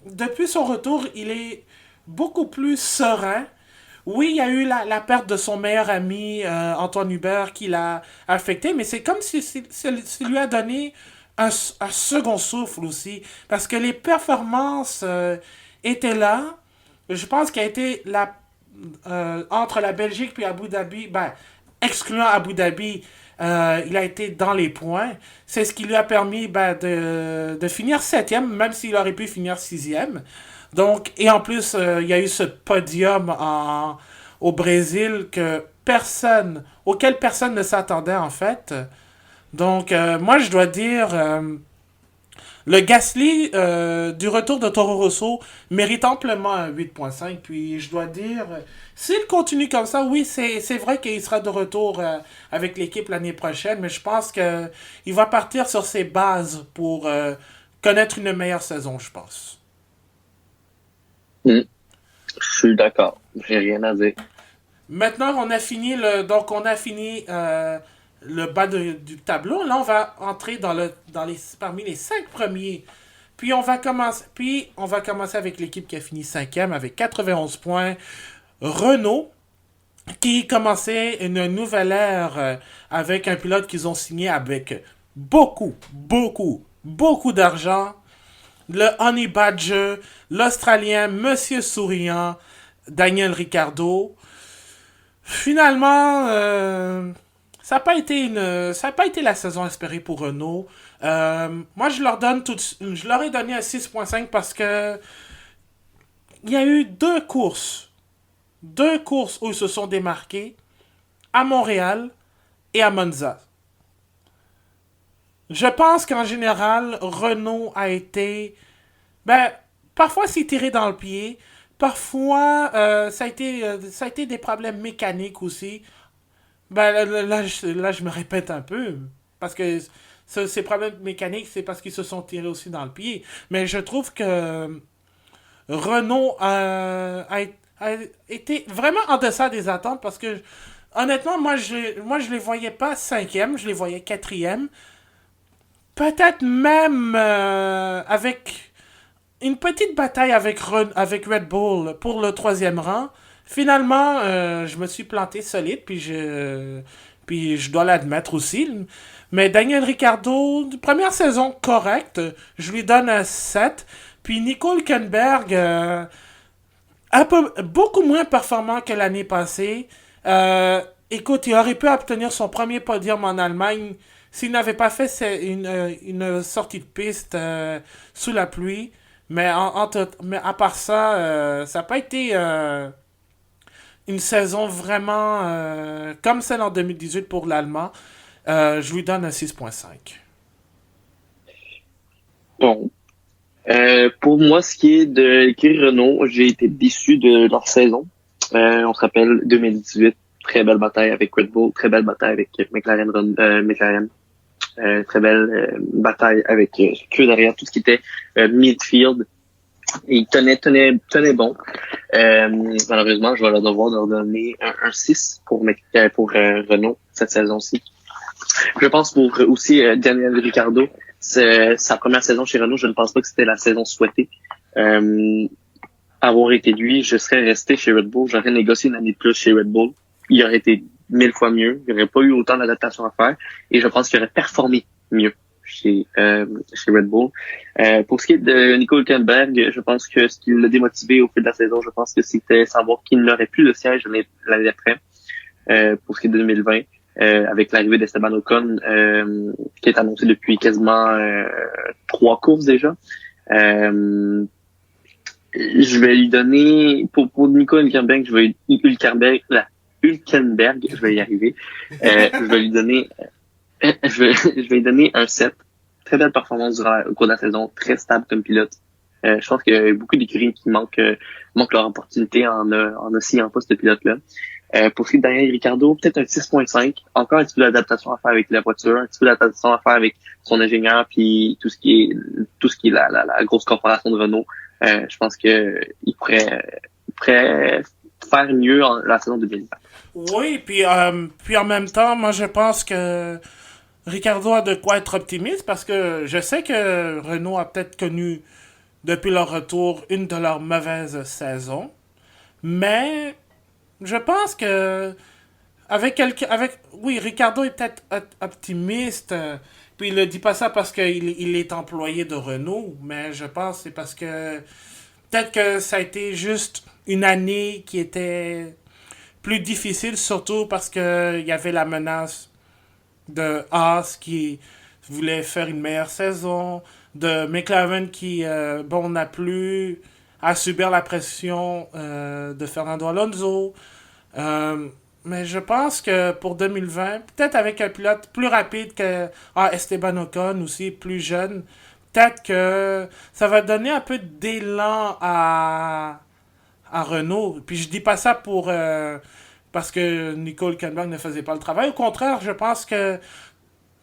depuis son retour, il est beaucoup plus serein. Oui, il y a eu la perte de son meilleur ami, Antoine Hubert, qui l'a affecté, mais c'est comme si ça lui a donné un second souffle aussi. Parce que les performances étaient là. Je pense qu'il a été entre la Belgique et Abu Dhabi, excluant Abu Dhabi, Il a été dans les points. C'est ce qui lui a permis de finir septième, même s'il aurait pu finir sixième. Donc, et en plus, il y a eu ce podium au Brésil auquel personne ne s'attendait en fait. Donc, moi, je dois dire, le Gasly du retour de Toro Rosso mérite amplement un 8.5. Puis je dois dire, s'il continue comme ça, oui, c'est vrai qu'il sera de retour avec l'équipe l'année prochaine, mais je pense que il va partir sur ses bases pour connaître une meilleure saison, je pense. Hmm, je suis d'accord. J'ai rien à dire. Maintenant, on a fini le bas du tableau. Là, on va entrer parmi les cinq premiers. Puis on va commencer avec l'équipe qui a fini cinquième avec 91 points. Renault, qui commençait une nouvelle ère avec un pilote qu'ils ont signé avec beaucoup d'argent. Le Honey Badger, l'Australien Monsieur Souriant, Daniel Ricciardo. Finalement, ça n'a pas été la saison espérée pour Renault. Moi, je leur ai donné un 6.5 parce que il y a eu deux courses où ils se sont démarqués à Montréal et à Monza. Je pense qu'en général, Renault a été, ben, parfois c'est tiré dans le pied, parfois ça a été des problèmes mécaniques aussi. Ben, là, je me répète un peu. Parce que ces problèmes mécaniques, c'est parce qu'ils se sont tirés aussi dans le pied. Mais je trouve que Renault a été vraiment en deçà des attentes parce que, honnêtement, moi, je les voyais pas cinquième, je les voyais quatrième. Peut-être même avec une petite bataille avec Red Bull pour le troisième rang. Finalement, je me suis planté solide, puis je dois l'admettre aussi. Mais Daniel Ricciardo, première saison correcte, je lui donne un 7. Puis Nico Hülkenberg, beaucoup moins performant que l'année passée. Écoute, il aurait pu obtenir son premier podium en Allemagne s'il n'avait pas fait une sortie de piste sous la pluie. Mais à part ça, ça n'a pas été une saison vraiment comme celle en 2018 pour l'Allemand. Je lui donne un 6.5. Bon. Pour moi, ce qui est de l'écurie Renault, j'ai été déçu de leur saison. On se rappelle 2018, très belle bataille avec Red Bull, très belle bataille avec McLaren, très belle bataille avec que derrière tout ce qui était midfield. Ils tenaient bon. Malheureusement, je vais leur devoir leur donner un 6 pour Renault cette saison-ci. Je pense pour aussi Daniel Ricciardo, c'est sa première saison chez Renault, je ne pense pas que c'était la saison souhaitée. Avoir été lui, je serais resté chez Red Bull, j'aurais négocié une année de plus chez Red Bull. Il aurait été 1000 fois mieux, il n'y aurait pas eu autant d'adaptation à faire et je pense qu'il aurait performé mieux chez Red Bull. Pour ce qui est de Nico Hülkenberg, je pense que ce qui l'a démotivé au fil de la saison, je pense que c'était savoir qu'il n'aurait plus de siège l'année d'après. Pour ce qui est de 2020. Avec l'arrivée d'Esteban Ocon, qui est annoncé depuis quasiment 3 courses déjà. Je vais lui donner, pour Nico Hülkenberg, Hülkenberg, je vais y arriver. Je vais lui donner, je vais lui donner un 7. Très belle performance au cours de la saison, très stable comme pilote. Je pense qu'il y a beaucoup d'écuries qui manquent leur opportunité en oscillant pas ce pilote-là. Pour ce qui est de Daniel Ricciardo, peut-être un 6.5. Encore un petit peu d'adaptation à faire avec la voiture, un petit peu d'adaptation à faire avec son ingénieur, puis tout ce qui est la grosse corporation de Renault. Je pense que il pourrait faire mieux la saison 2020. Oui, puis en même temps, moi je pense que Ricardo a de quoi être optimiste parce que je sais que Renault a peut-être connu depuis leur retour une de leurs mauvaises saisons. Mais je pense que oui, Ricardo est peut-être optimiste. Puis il ne dit pas ça parce qu'il est employé de Renault, mais je pense que c'est parce que peut-être que ça a été juste une année qui était plus difficile, surtout parce que il y avait la menace de Haas qui voulait faire une meilleure saison, de McLaren qui, bon, n'a plus à subir la pression de Fernando Alonso. Euh, mais je pense que pour 2020, peut-être avec un pilote plus rapide que Esteban Ocon, aussi plus jeune, peut-être que ça va donner un peu d'élan à Renault. Puis je dis pas ça pour parce que Nico Hülkenberg ne faisait pas le travail. Au contraire, je pense que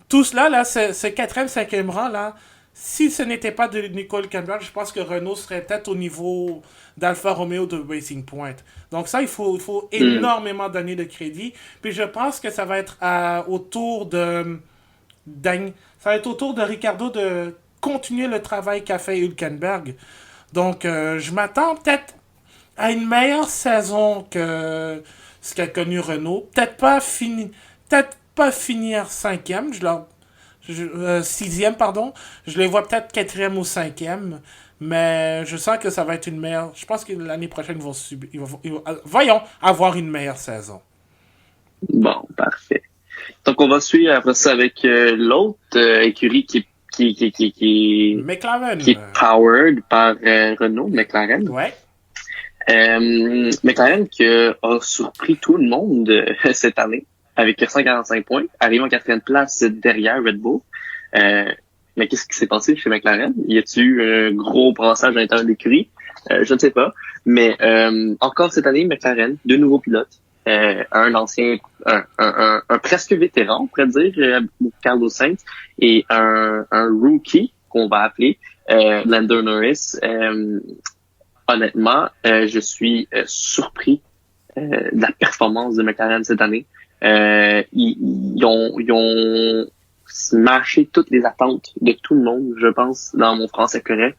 tout cela, là, ce quatrième, cinquième rang, là, si ce n'était pas de Nico Hülkenberg, je pense que Renault serait peut-être au niveau d'Alfa Romeo de Racing Point. Donc ça, il faut Hmm. énormément donner de crédit. Puis je pense que ça va être autour de ça va être autour de Ricardo de continuer le travail qu'a fait Hülkenberg. Donc je m'attends peut-être à une meilleure saison que ce qu'a connu Renault. Peut-être pas finir cinquième, sixième, pardon. Je les vois peut-être quatrième ou cinquième. Mais je sens que ça va être une meilleure. Je pense que l'année prochaine, voyons, avoir une meilleure saison. Bon, parfait. Donc, on va suivre après ça avec l'autre écurie McLaren. qui est powered par Renault, McLaren. Ouais. McLaren qui a surpris tout le monde cette année avec 145 points, arrivant en quatrième place derrière Red Bull. Mais qu'est-ce qui s'est passé chez McLaren? Y a-t-il eu un gros brassage à l'intérieur de l'écurie? Je ne sais pas. Mais encore cette année, McLaren, deux nouveaux pilotes. Un ancien, un presque vétéran, on pourrait dire, Carlos Sainz, et un rookie qu'on va appeler Lando Norris. Honnêtement, je suis surpris de la performance de McLaren cette année. Ils ont smashé toutes les attentes de tout le monde, je pense, dans mon français correct.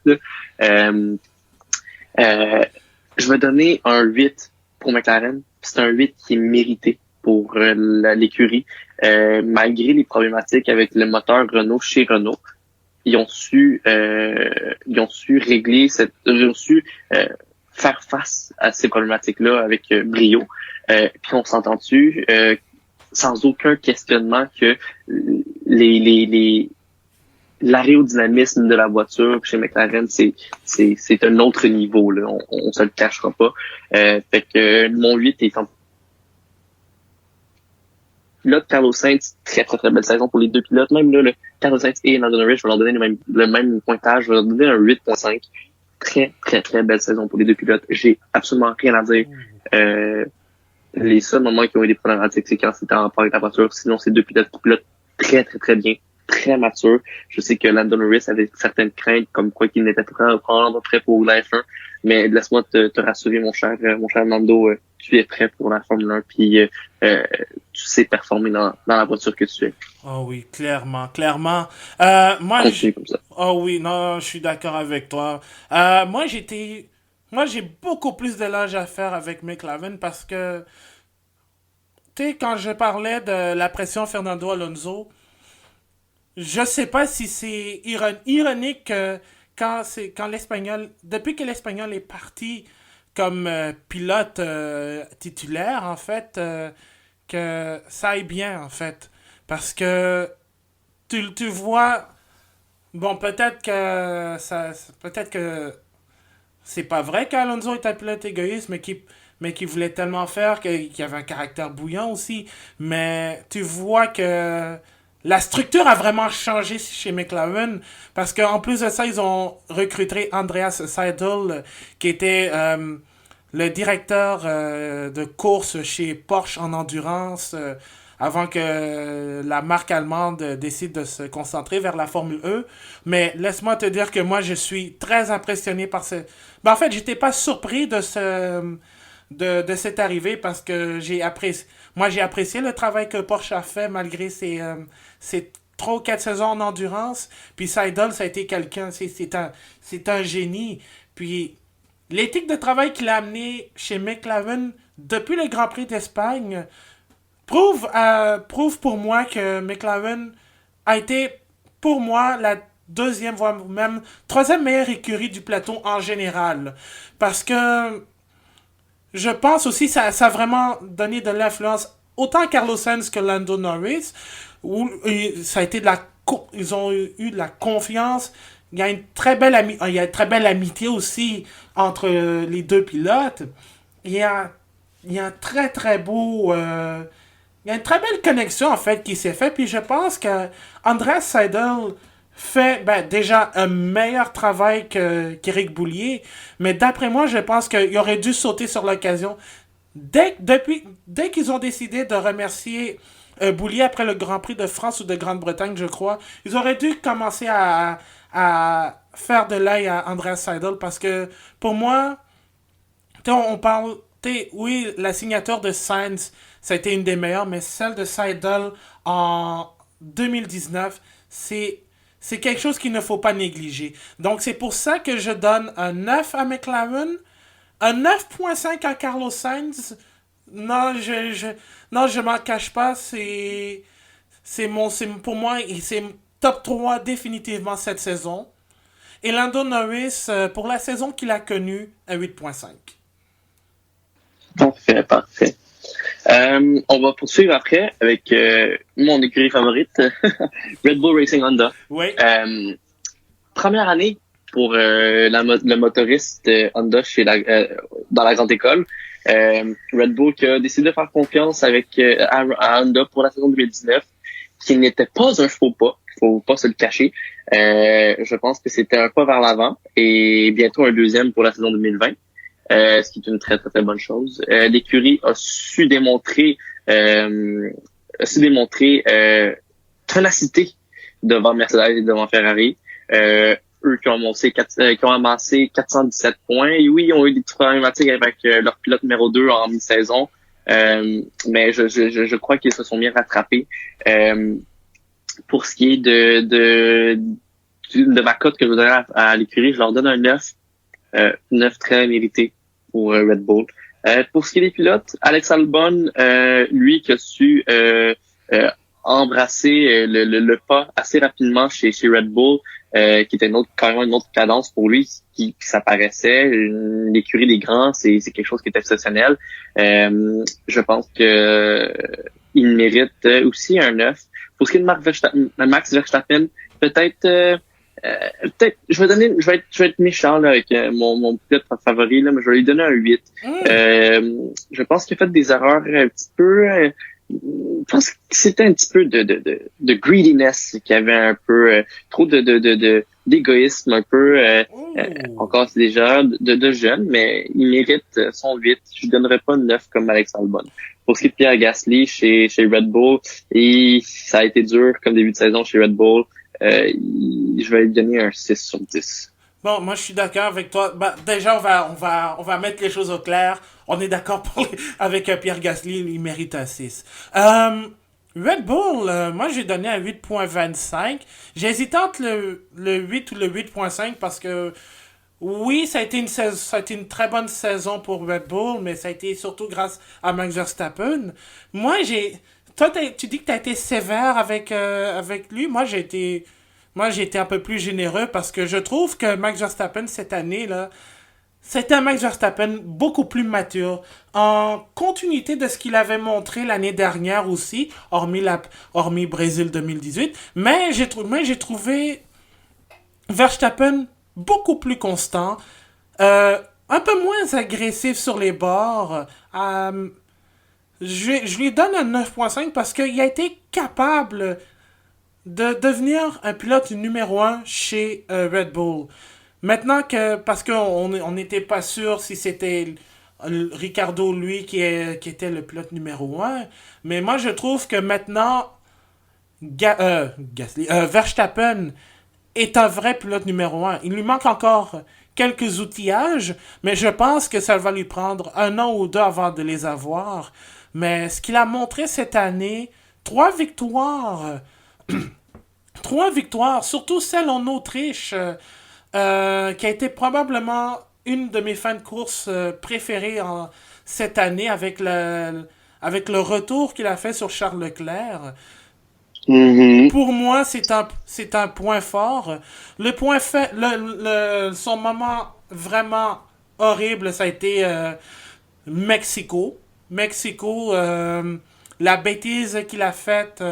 Euh, je vais donner un 8 pour McLaren. C'est un 8 qui est mérité pour l'écurie. Malgré les problématiques avec le moteur Renault chez Renault, ils ont su régler ils ont su faire face à ces problématiques-là avec brio. Puis on s'entend-tu sans aucun questionnement que les l'aérodynamisme de la voiture chez McLaren, c'est un autre niveau, là. On se le cachera pas. Fait que mon 8 est en pilote. Carlos Sainz, très très très belle saison pour les deux pilotes. Même là, le Carlos Sainz et Lando Norris, je vais leur donner le même pointage. Je vais leur donner un 8.5. Très très très belle saison pour les deux pilotes. J'ai absolument rien à dire. Les seuls moments qui ont eu des problématiques, c'est quand c'était en part avec la voiture. Sinon, c'est deux pilotes qui pilotent très très très bien, très matures. Je sais que Lando Norris avait certaines craintes, comme quoi qu'il n'était pas probablement prêt pour la F1. Mais laisse-moi te rassurer, mon cher Lando, tu es prêt pour la Formule 1, puis tu sais performer dans la voiture que tu es. Oh oui, clairement, clairement. Moi, Continue comme ça. oh oui, non, je suis d'accord avec toi. Moi, j'ai beaucoup plus de l'âge à faire avec McLaren parce que, tu sais, quand je parlais de la pression Fernando Alonso, je sais pas si c'est ironique que quand l'Espagnol, depuis que l'Espagnol est parti comme pilote titulaire, en fait, que ça aille bien, en fait. Parce que tu vois, bon, peut-être que c'est pas vrai qu'Alonso est un pilote égoïste, mais qui voulait tellement faire qu'il avait un caractère bouillant aussi. Mais tu vois que la structure a vraiment changé chez McLaren parce qu'en plus de ça, ils ont recruté Andreas Seidel, qui était le directeur de course chez Porsche en endurance avant que la marque allemande décide de se concentrer vers la Formule E. Mais laisse-moi te dire que moi, je suis très impressionné par ce... Ben, en fait, j'étais pas surpris de cette arrivée parce que j'ai apprécié le travail que Porsche a fait malgré ses 3 ou 4 saisons en endurance. Puis Seidel, ça a été quelqu'un, c'est un génie. Puis l'éthique de travail qu'il a amené chez McLaren depuis le Grand Prix d'Espagne prouve pour moi que McLaren a été, pour moi, la deuxième, voire même troisième meilleure écurie du plateau en général. Parce que je pense aussi que ça a vraiment donné de l'influence autant Carlos Sainz que Lando Norris, où ça a été ils ont eu de la confiance. Il y a une très belle il y a une très belle amitié aussi entre les deux pilotes. Il y a, il y a un très très beau, il y a une très belle connexion en fait qui s'est faite. Puis je pense que Andreas Seidel fait déjà un meilleur travail qu'Éric Boulier. Mais d'après moi, je pense qu'il aurait dû sauter sur l'occasion. Dès qu'ils ont décidé de remercier Boulier après le Grand Prix de France ou de Grande-Bretagne, je crois, ils auraient dû commencer à faire de l'œil à Andreas Seidel parce que pour moi, on parle, oui, la signature de Sainz, ça a été une des meilleures, mais celle de Seidel en 2019, c'est quelque chose qu'il ne faut pas négliger. Donc c'est pour ça que je donne un 9 à McLaren, un 9,5 à Carlos Sainz. Non, non, je m'en cache pas, pour moi, c'est top 3 définitivement cette saison. Et Lando Norris, pour la saison qu'il a connue, à 8,5. Parfait, parfait. On va poursuivre après avec mon écurie favorite, Red Bull Racing Honda. Oui. Première année pour le motoriste Honda dans la grande école. Red Bull qui a décidé de faire confiance à Honda pour la saison 2019, qui n'était pas un faux pas, faut pas se le cacher. Je pense que c'était un pas vers l'avant et bientôt un deuxième pour la saison 2020. Ce qui est une très très très bonne chose. L'écurie a su démontrer ténacité devant Mercedes et devant Ferrari. Eux qui ont amassé 417 points. Et oui, ils ont eu des problématiques avec leur pilote numéro 2 en mi-saison. Mais je crois qu'ils se sont bien rattrapés. Pour ce qui est de ma cote que je vous donne à l'écurie, je leur donne un 9. 9 très mérité pour Red Bull. Pour ce qui est des pilotes, Alex Albon, lui qui a su embrasser le pas assez rapidement chez Red Bull, qui était carrément une autre cadence pour lui, qui s'apparaissait. L'écurie des grands, c'est quelque chose qui est exceptionnel. Je pense que il mérite aussi un 9. Pour ce qui est de Max Verstappen, peut-être je vais être méchant là avec mon pilote favori là, mais je vais lui donner un 8. Je pense qu'il a fait des erreurs un petit peu je pense que c'était un petit peu de greediness, qu'il y avait un peu trop d'égoïsme un peu encore c'est déjà de jeune, mais il mérite son 8. Je lui donnerais pas 9 comme Alex Albon. Pour ce qui est de Pierre Gasly chez Red Bull, et ça a été dur comme début de saison chez Red Bull. Je vais lui donner un 6 sur 10. Bon, moi je suis d'accord avec toi. Déjà, on va mettre les choses au clair. On est d'accord avec Pierre Gasly, il mérite un 6. Red Bull, moi j'ai donné un 8,25. J'ai hésité entre le 8 ou le 8,5 parce que oui, ça a été une très bonne saison pour Red Bull, mais ça a été surtout grâce à Max Verstappen. Toi, tu dis que tu as été sévère avec lui. Moi, j'ai été un peu plus généreux parce que je trouve que Max Verstappen, cette année, là, c'était un Max Verstappen beaucoup plus mature, en continuité de ce qu'il avait montré l'année dernière aussi, hormis Brésil 2018. Mais j'ai trouvé Verstappen beaucoup plus constant, un peu moins agressif sur les bords. Je lui donne un 9,5 parce qu'il a été capable de devenir un pilote numéro 1 chez Red Bull. Maintenant parce qu'on n'était pas sûr si c'était Ricardo, lui, qui était le pilote numéro 1, mais moi je trouve que maintenant, Verstappen est un vrai pilote numéro 1. Il lui manque encore quelques outillages, mais je pense que ça va lui prendre 1 an ou 2 avant de les avoir. Mais ce qu'il a montré cette année, 3 victoires, 3 victoires, surtout celle en Autriche, qui a été probablement une de mes fins de course préférées cette année avec le retour qu'il a fait sur Charles Leclerc. Pour moi, c'est un point fort. Son moment vraiment horrible, ça a été Mexico. la bêtise qu'il a faite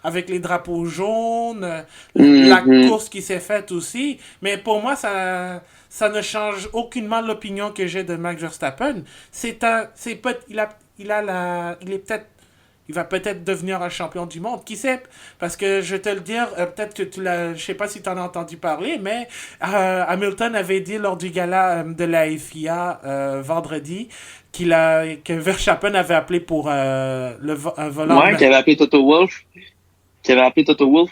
avec les drapeaux jaunes, la course qui s'est faite aussi. Mais pour moi, ça ne change aucunement l'opinion que j'ai de Max Verstappen. Il va peut-être devenir un champion du monde. Qui sait? Parce que je vais te le dire, peut-être que je sais pas si tu en as entendu parler, mais Hamilton avait dit lors du gala de la FIA vendredi que Verstappen avait appelé pour un volant. Ouais, qu'il avait appelé Toto Wolff.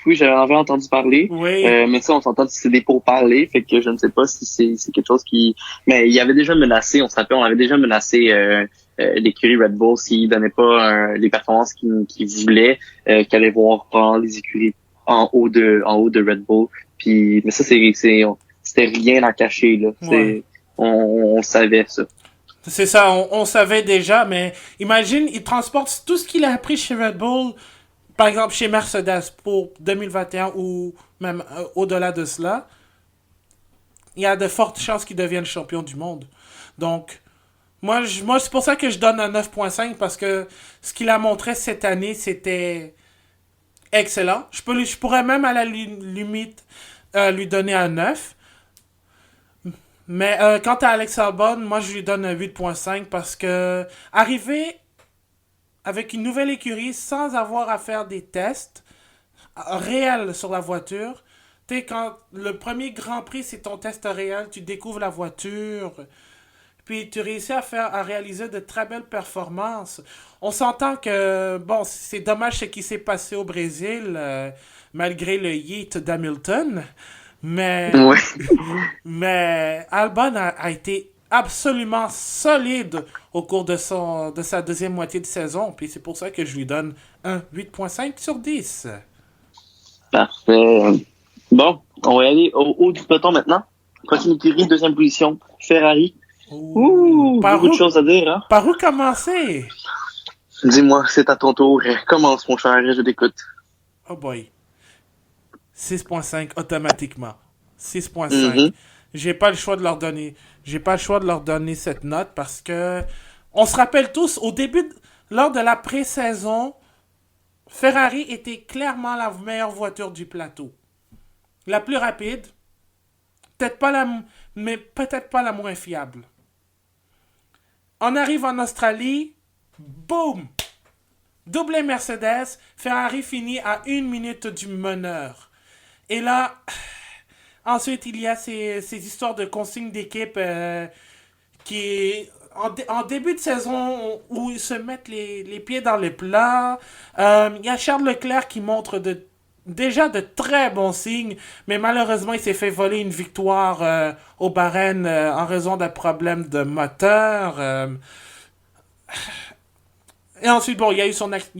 Oui, j'avais entendu parler. Oui. Mais ça, on s'entend que c'est des pourparlers, fait que je ne sais pas si c'est quelque chose qui... Mais il avait déjà menacé, on se rappelle, on avait déjà menacé l'écurie Red Bull s'il donnait pas les performances qu'il voulait, qu'il allait voir prendre les écuries en haut de Red Bull. Puis, mais ça, c'était rien à cacher, là. Ouais. On savait ça. C'est ça, on savait déjà, mais imagine, il transporte tout ce qu'il a appris chez Red Bull, par exemple chez Mercedes pour 2021 ou même au-delà de cela. Il y a de fortes chances qu'il devienne champion du monde. Donc, moi c'est pour ça que je donne un 9.5 parce que ce qu'il a montré cette année, c'était excellent. Je pourrais même à la limite lui donner un 9. Mais quant à Alex Albon, moi je lui donne un 8.5 parce que arriver avec une nouvelle écurie sans avoir à faire des tests réels sur la voiture, tu sais, quand le premier Grand Prix c'est ton test réel, tu découvres la voiture, puis tu réussis à réaliser de très belles performances. On s'entend que, bon, c'est dommage ce qui s'est passé au Brésil, malgré le yeet d'Hamilton. Ouais. Mais Albon a été absolument solide au cours de sa deuxième moitié de saison. Puis c'est pour ça que je lui donne un 8.5 sur 10. Parfait. Bon, on va aller au haut du peloton maintenant. Prochaine écurie, deuxième position, Ferrari. Ouh, beaucoup de choses à dire, hein? Par où commencer? Dis-moi, c'est à ton tour. Commence, mon cher, je t'écoute. Oh boy. 6.5 automatiquement. 6.5. J'ai pas le choix de leur donner. J'ai pas le choix de leur donner cette note parce que on se rappelle tous lors de la pré-saison, Ferrari était clairement la meilleure voiture du plateau. La plus rapide, mais peut-être pas la moins fiable. On arrive en Australie, boum! Doublé Mercedes, Ferrari finit à 1 minute du meneur. Et là, ensuite, il y a ces histoires de consignes d'équipe qui, en début de saison, où ils se mettent les pieds dans les plats. Il y a Charles Leclerc qui montre déjà de très bons signes, mais malheureusement, il s'est fait voler une victoire au Bahreïn en raison d'un problème de moteur. Et ensuite, bon, il y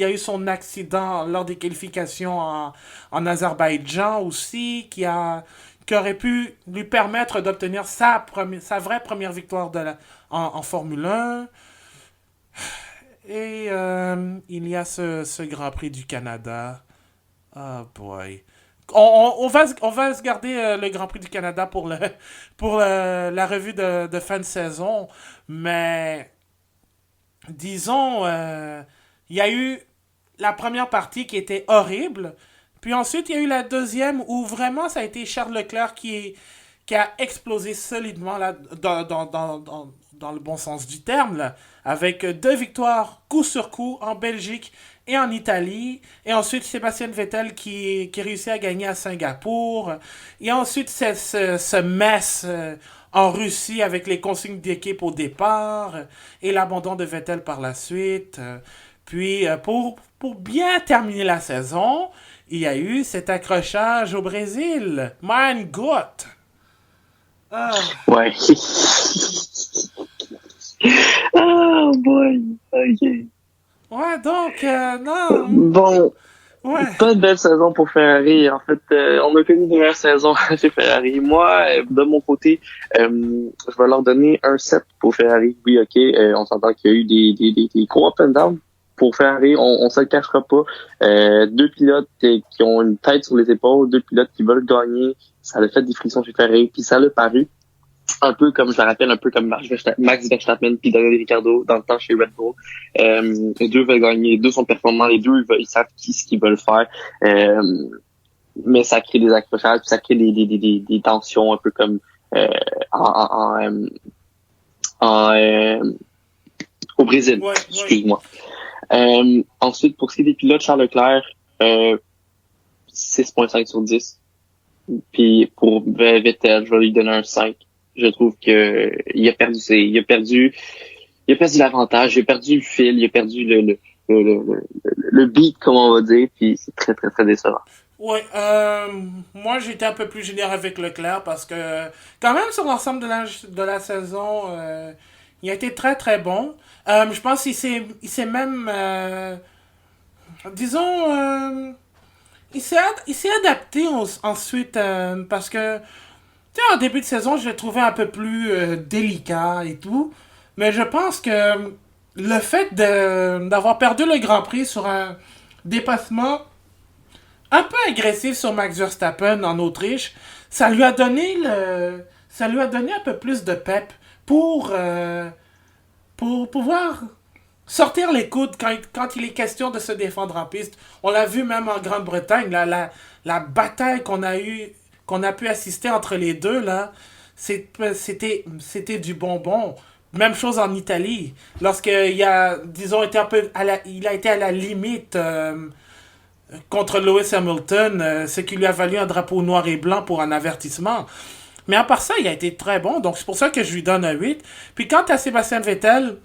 a eu son accident lors des qualifications en Azerbaïdjan aussi, qui aurait pu lui permettre d'obtenir sa vraie première victoire en Formule 1. Et il y a ce Grand Prix du Canada. Oh boy. On va se garder le Grand Prix du Canada pour la revue de fin de saison, mais disons, il y a eu la première partie qui était horrible, puis ensuite il y a eu la deuxième où vraiment ça a été Charles Leclerc qui a explosé solidement là, dans le bon sens du terme, là, avec 2 victoires coup sur coup en Belgique et en Italie, et ensuite Sébastien Vettel qui réussit à gagner à Singapour, et ensuite ce mess en Russie avec les consignes d'équipe au départ et l'abandon de Vettel par la suite. Puis pour bien terminer la saison, il y a eu cet accrochage au Brésil. Mein Gott! Ah. Ouais. Oh boy. Ok. Ouais, donc, non. Bon. Ouais. Pas de belle saison pour Ferrari. En fait, on a connu une meilleure saison chez Ferrari. Moi, de mon côté, je vais leur donner un 7 pour Ferrari. Oui, ok, on s'entend qu'il y a eu des gros up and down pour Ferrari. On se le cachera pas. 2 pilotes qui ont une tête sur les épaules, 2 pilotes qui veulent gagner. Ça a fait des frictions chez Ferrari, puis ça l'a paru. un peu comme, je me rappelle, un peu comme Max Verstappen puis Daniel Ricciardo dans le temps chez Red Bull. Les deux veulent gagner, les deux sont performants, les deux ils savent ce qu'ils veulent faire. Mais ça crée des accrochages, puis ça crée des tensions un peu comme euh, en, en, euh, au Brésil, Ouais, ouais. excuse-moi. Ensuite, pour ce qui est des pilotes, Charles Leclerc, 6.5 sur 10. Puis pour Vettel, je vais lui donner un 5. Je trouve que il a perdu l'avantage, il a perdu le fil, il a perdu le beat, comme on va dire, puis c'est très, très, très décevant. Ouais, moi j'étais un peu plus généreux avec Leclerc parce que quand même sur l'ensemble de la saison, il a été très très bon. Je pense qu'il s'est même, disons, il s'est adapté ensuite parce que, tu sais, en début de saison, je le trouvais un peu plus délicat et tout. Mais je pense que le fait d'avoir perdu le Grand Prix sur un dépassement un peu agressif sur Max Verstappen en Autriche, ça lui a donné un peu plus de pep pour pouvoir sortir les coudes quand il est question de se défendre en piste. On l'a vu même en Grande-Bretagne, la bataille qu'on a pu assister entre les deux, là, c'était du bonbon. Même chose en Italie. Lorsqu'il a, disons, été un peu il a été à la limite contre Lewis Hamilton, ce qui lui a valu un drapeau noir et blanc pour un avertissement. Mais à part ça, il a été très bon, donc c'est pour ça que je lui donne un 8. Puis quant à Sébastien Vettel,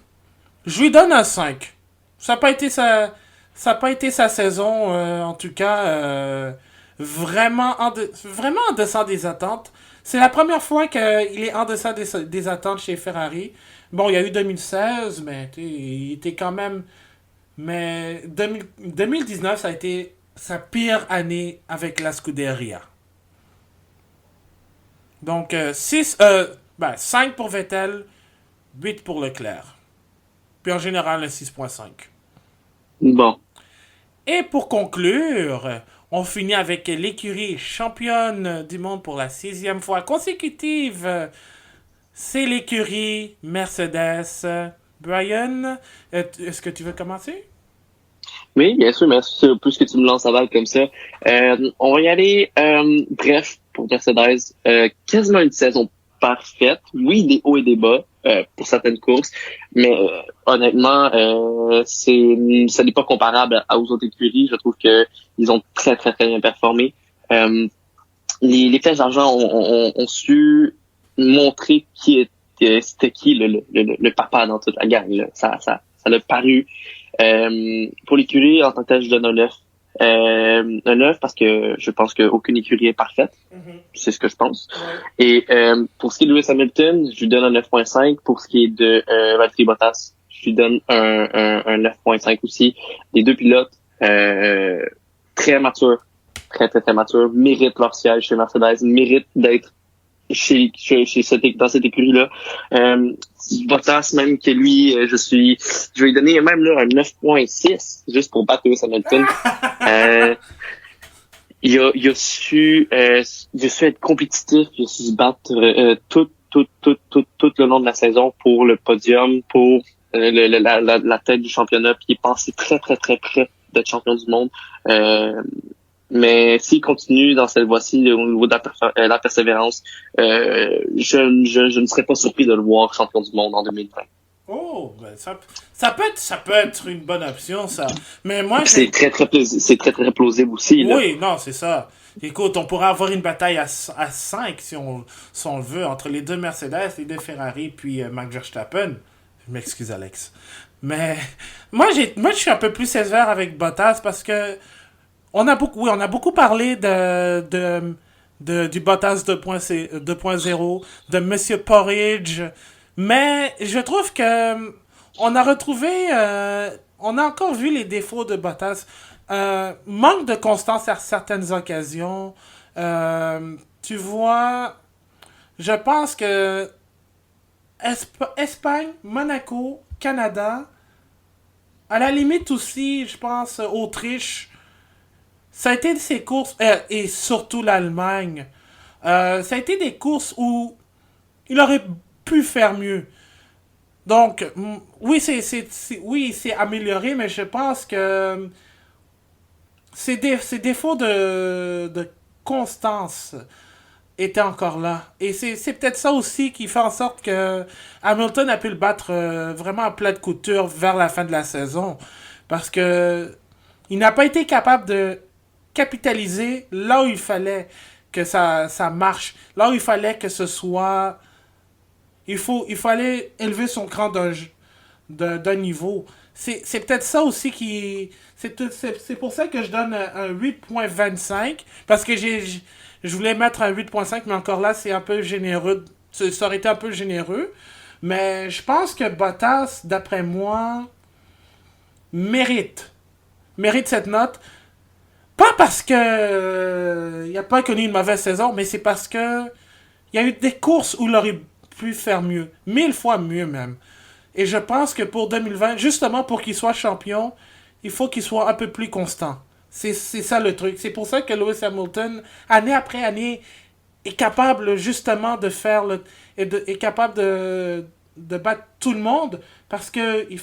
je lui donne un 5. Ça n'a pas été ça a pas été sa saison, en tout cas, vraiment en deçà des attentes. C'est la première fois qu'il est en deçà des attentes chez Ferrari. Bon, il y a eu 2016, mais il était quand même. Mais 2019, ça a été sa pire année avec la Scuderia. Donc, 5 pour Vettel, 8 pour Leclerc. Puis en général, un 6.5. Bon. Et pour conclure, on finit avec l'écurie championne du monde pour la 6e fois consécutive. C'est l'écurie Mercedes. Brian, est-ce que tu veux commencer? Oui, bien sûr, merci. Plus que tu me lances à balle comme ça. On va y aller. Bref, pour Mercedes, quasiment une saison parfaite. Oui, des hauts et des bas pour certaines courses, mais honnêtement, ça n'est pas comparable aux autres écuries. Je trouve que ils ont très, très, très bien performé. Euh, les flèches d'argent ont su montrer c'était qui le papa dans toute la gang. Là. Ça l'a paru. Pour l'écurie, en tant que tel, je donne un 9. Un 9 parce que je pense qu'aucune écurie est parfaite. Mhm. C'est ce que je pense. Ouais. Et pour ce qui est de Lewis Hamilton, je lui donne un 9.5. Pour ce qui est de Valtteri Bottas, je lui donne un 9.5 aussi. Les deux pilotes, très matures, très, très, très matures, méritent leur siège chez Mercedes, méritent d'être dans cette écurie-là. Bottas, même que lui, je vais lui donner même là un 9.6 juste pour battre Lewis Hamilton. Euh, il a su être compétitif, il a su se battre tout le long de la saison pour le podium, pour la tête du championnat, puis il est passé très, très, très près d'être champion du monde. Mais s'il continue dans cette voie-ci au niveau de la persévérance, je ne serais pas surpris de le voir champion du monde en 2020. Oh, ben ça peut être une bonne option, ça. Mais moi, C'est c'est très très plausible aussi là. oui, non, c'est ça. Écoute, on pourrait avoir une bataille à 5 si on le veut, entre les deux Mercedes, les deux Ferrari, puis Max Verstappen. Je m'excuse, Alex. Mais moi, je suis un peu plus sévère avec Bottas parce que on a beaucoup parlé du Bottas 2.0, de Monsieur Porridge, mais je trouve que on a retrouvé, on a encore vu les défauts de Bottas. Manque de constance à certaines occasions. Tu vois, je pense que Espagne, Monaco, Canada, à la limite aussi, je pense, Autriche, ça a été ces courses, et surtout l'Allemagne, ça a été des courses où il aurait pu faire mieux. Donc, oui, oui, c'est amélioré, mais je pense que ses défauts de constance étaient encore là. Et c'est peut-être ça aussi qui fait en sorte que Hamilton a pu le battre vraiment à plat de couture vers la fin de la saison. Parce que il n'a pas été capable de capitaliser là où il fallait que ça marche. Là où il fallait que ce soit... il fallait élever son cran d'un niveau. C'est peut-être ça aussi qui... C'est pour ça que je donne un 8.25. Parce que je voulais mettre un 8.5, mais encore là, c'est un peu généreux. Ça aurait été un peu généreux. Mais je pense que Bottas, d'après moi, mérite. Mérite cette note. Pas parce que il a pas connu une mauvaise saison, mais c'est parce que il y a eu des courses où il aurait pu faire mieux. 1000 fois mieux même. Et je pense que pour 2020, justement pour qu'il soit champion, il faut qu'il soit un peu plus constant. C'est ça le truc. C'est pour ça que Lewis Hamilton, année après année, est capable justement de faire est capable de battre tout le monde parce que il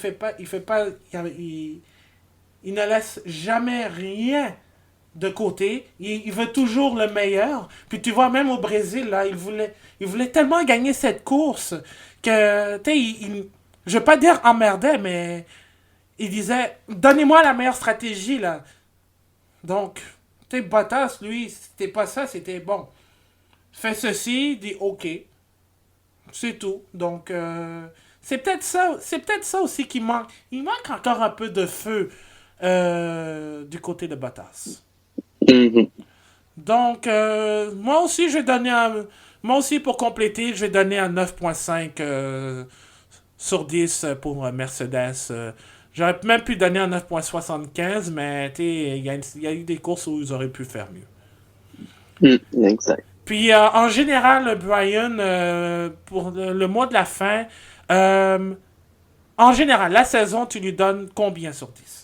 ne laisse jamais rien de côté. Il veut toujours le meilleur. Puis tu vois, même au Brésil, là, il voulait tellement gagner cette course que, tu sais, je veux pas dire emmerdait, mais il disait, donnez-moi la meilleure stratégie, là. Donc, tu sais, Bottas, lui, c'était pas ça, c'était bon. Fais ceci, dit OK. C'est tout. Donc, c'est peut-être ça aussi qui manque. Il manque encore un peu de feu du côté de Bottas. Mhm. Donc, moi aussi, je vais donner moi aussi, pour compléter, je vais donner un 9.5 sur 10 pour Mercedes. J'aurais même pu donner un 9.75, mais il y a eu des courses où ils auraient pu faire mieux. Exact. Puis, en général, Brian, pour le mois de la fin, en général, la saison, tu lui donnes combien sur 10?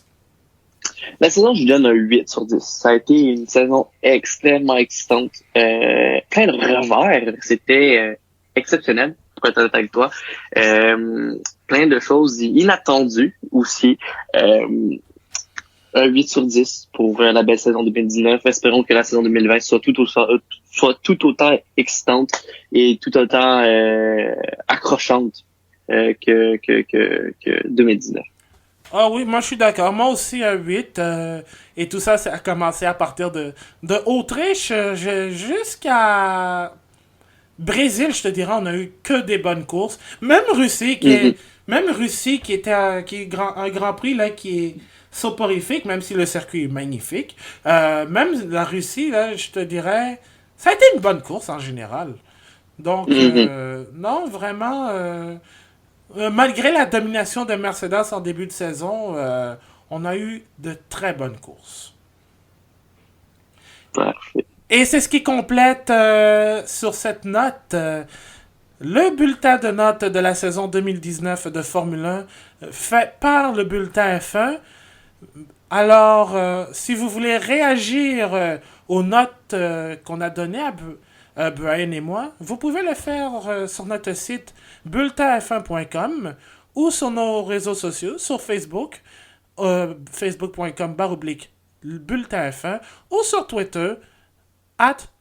La saison, je lui donne un 8 sur 10. Ça a été une saison extrêmement excitante. Plein de revers. C'était exceptionnel, pour être honnête avec toi. Plein de choses inattendues aussi. Un 8 sur 10 pour la belle saison 2019. Espérons que la saison 2020 soit tout autant excitante et tout autant accrochante que 2019. Ah oui, moi je suis d'accord. Moi aussi un 8. Et tout ça, ça a commencé à partir de Autriche jusqu'à Brésil, je te dirais, on a eu que des bonnes courses. Même Russie, qui était un grand prix là, qui est soporifique, même si le circuit est magnifique. Même la Russie, là, je te dirais, ça a été une bonne course en général. Donc, non, vraiment, malgré la domination de Mercedes en début de saison, on a eu de très bonnes courses. Parfait. Et c'est ce qui complète sur cette note le bulletin de notes de la saison 2019 de Formule 1 fait par le bulletin F1. Alors, si vous voulez réagir aux notes qu'on a données à Brian et moi, vous pouvez le faire sur notre site bulletinf1.com ou sur nos réseaux sociaux, sur Facebook, facebook.com/bulletin F1 ou sur Twitter,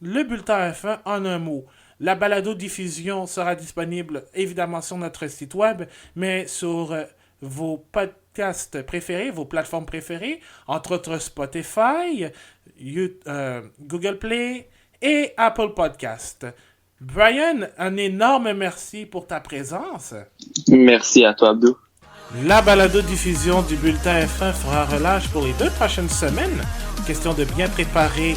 le bulletin F1 en un mot. La balado-diffusion sera disponible évidemment sur notre site web, mais sur vos podcasts préférés, vos plateformes préférées, entre autres Spotify, Google Play et Apple Podcast. Brian, un énorme merci pour ta présence. Merci à toi, Abdou. La balado-diffusion du bulletin F1 fera relâche pour les 2 prochaines semaines. Question de bien préparer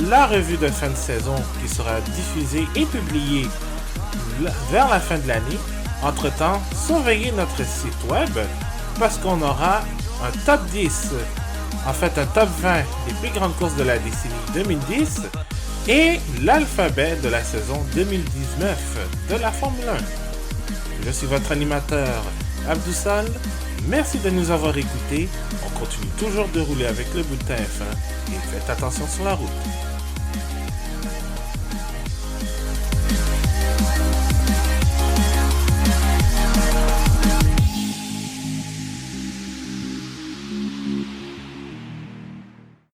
la revue de fin de saison qui sera diffusée et publiée vers la fin de l'année. Entre-temps, surveillez notre site web parce qu'on aura un top 10, en fait un top 20 des plus grandes courses de la décennie 2010 et l'alphabet de la saison 2019 de la Formule 1. Je suis votre animateur Abdou Sall. Merci de nous avoir écoutés. On continue toujours de rouler avec le bulletin F1 et faites attention sur la route.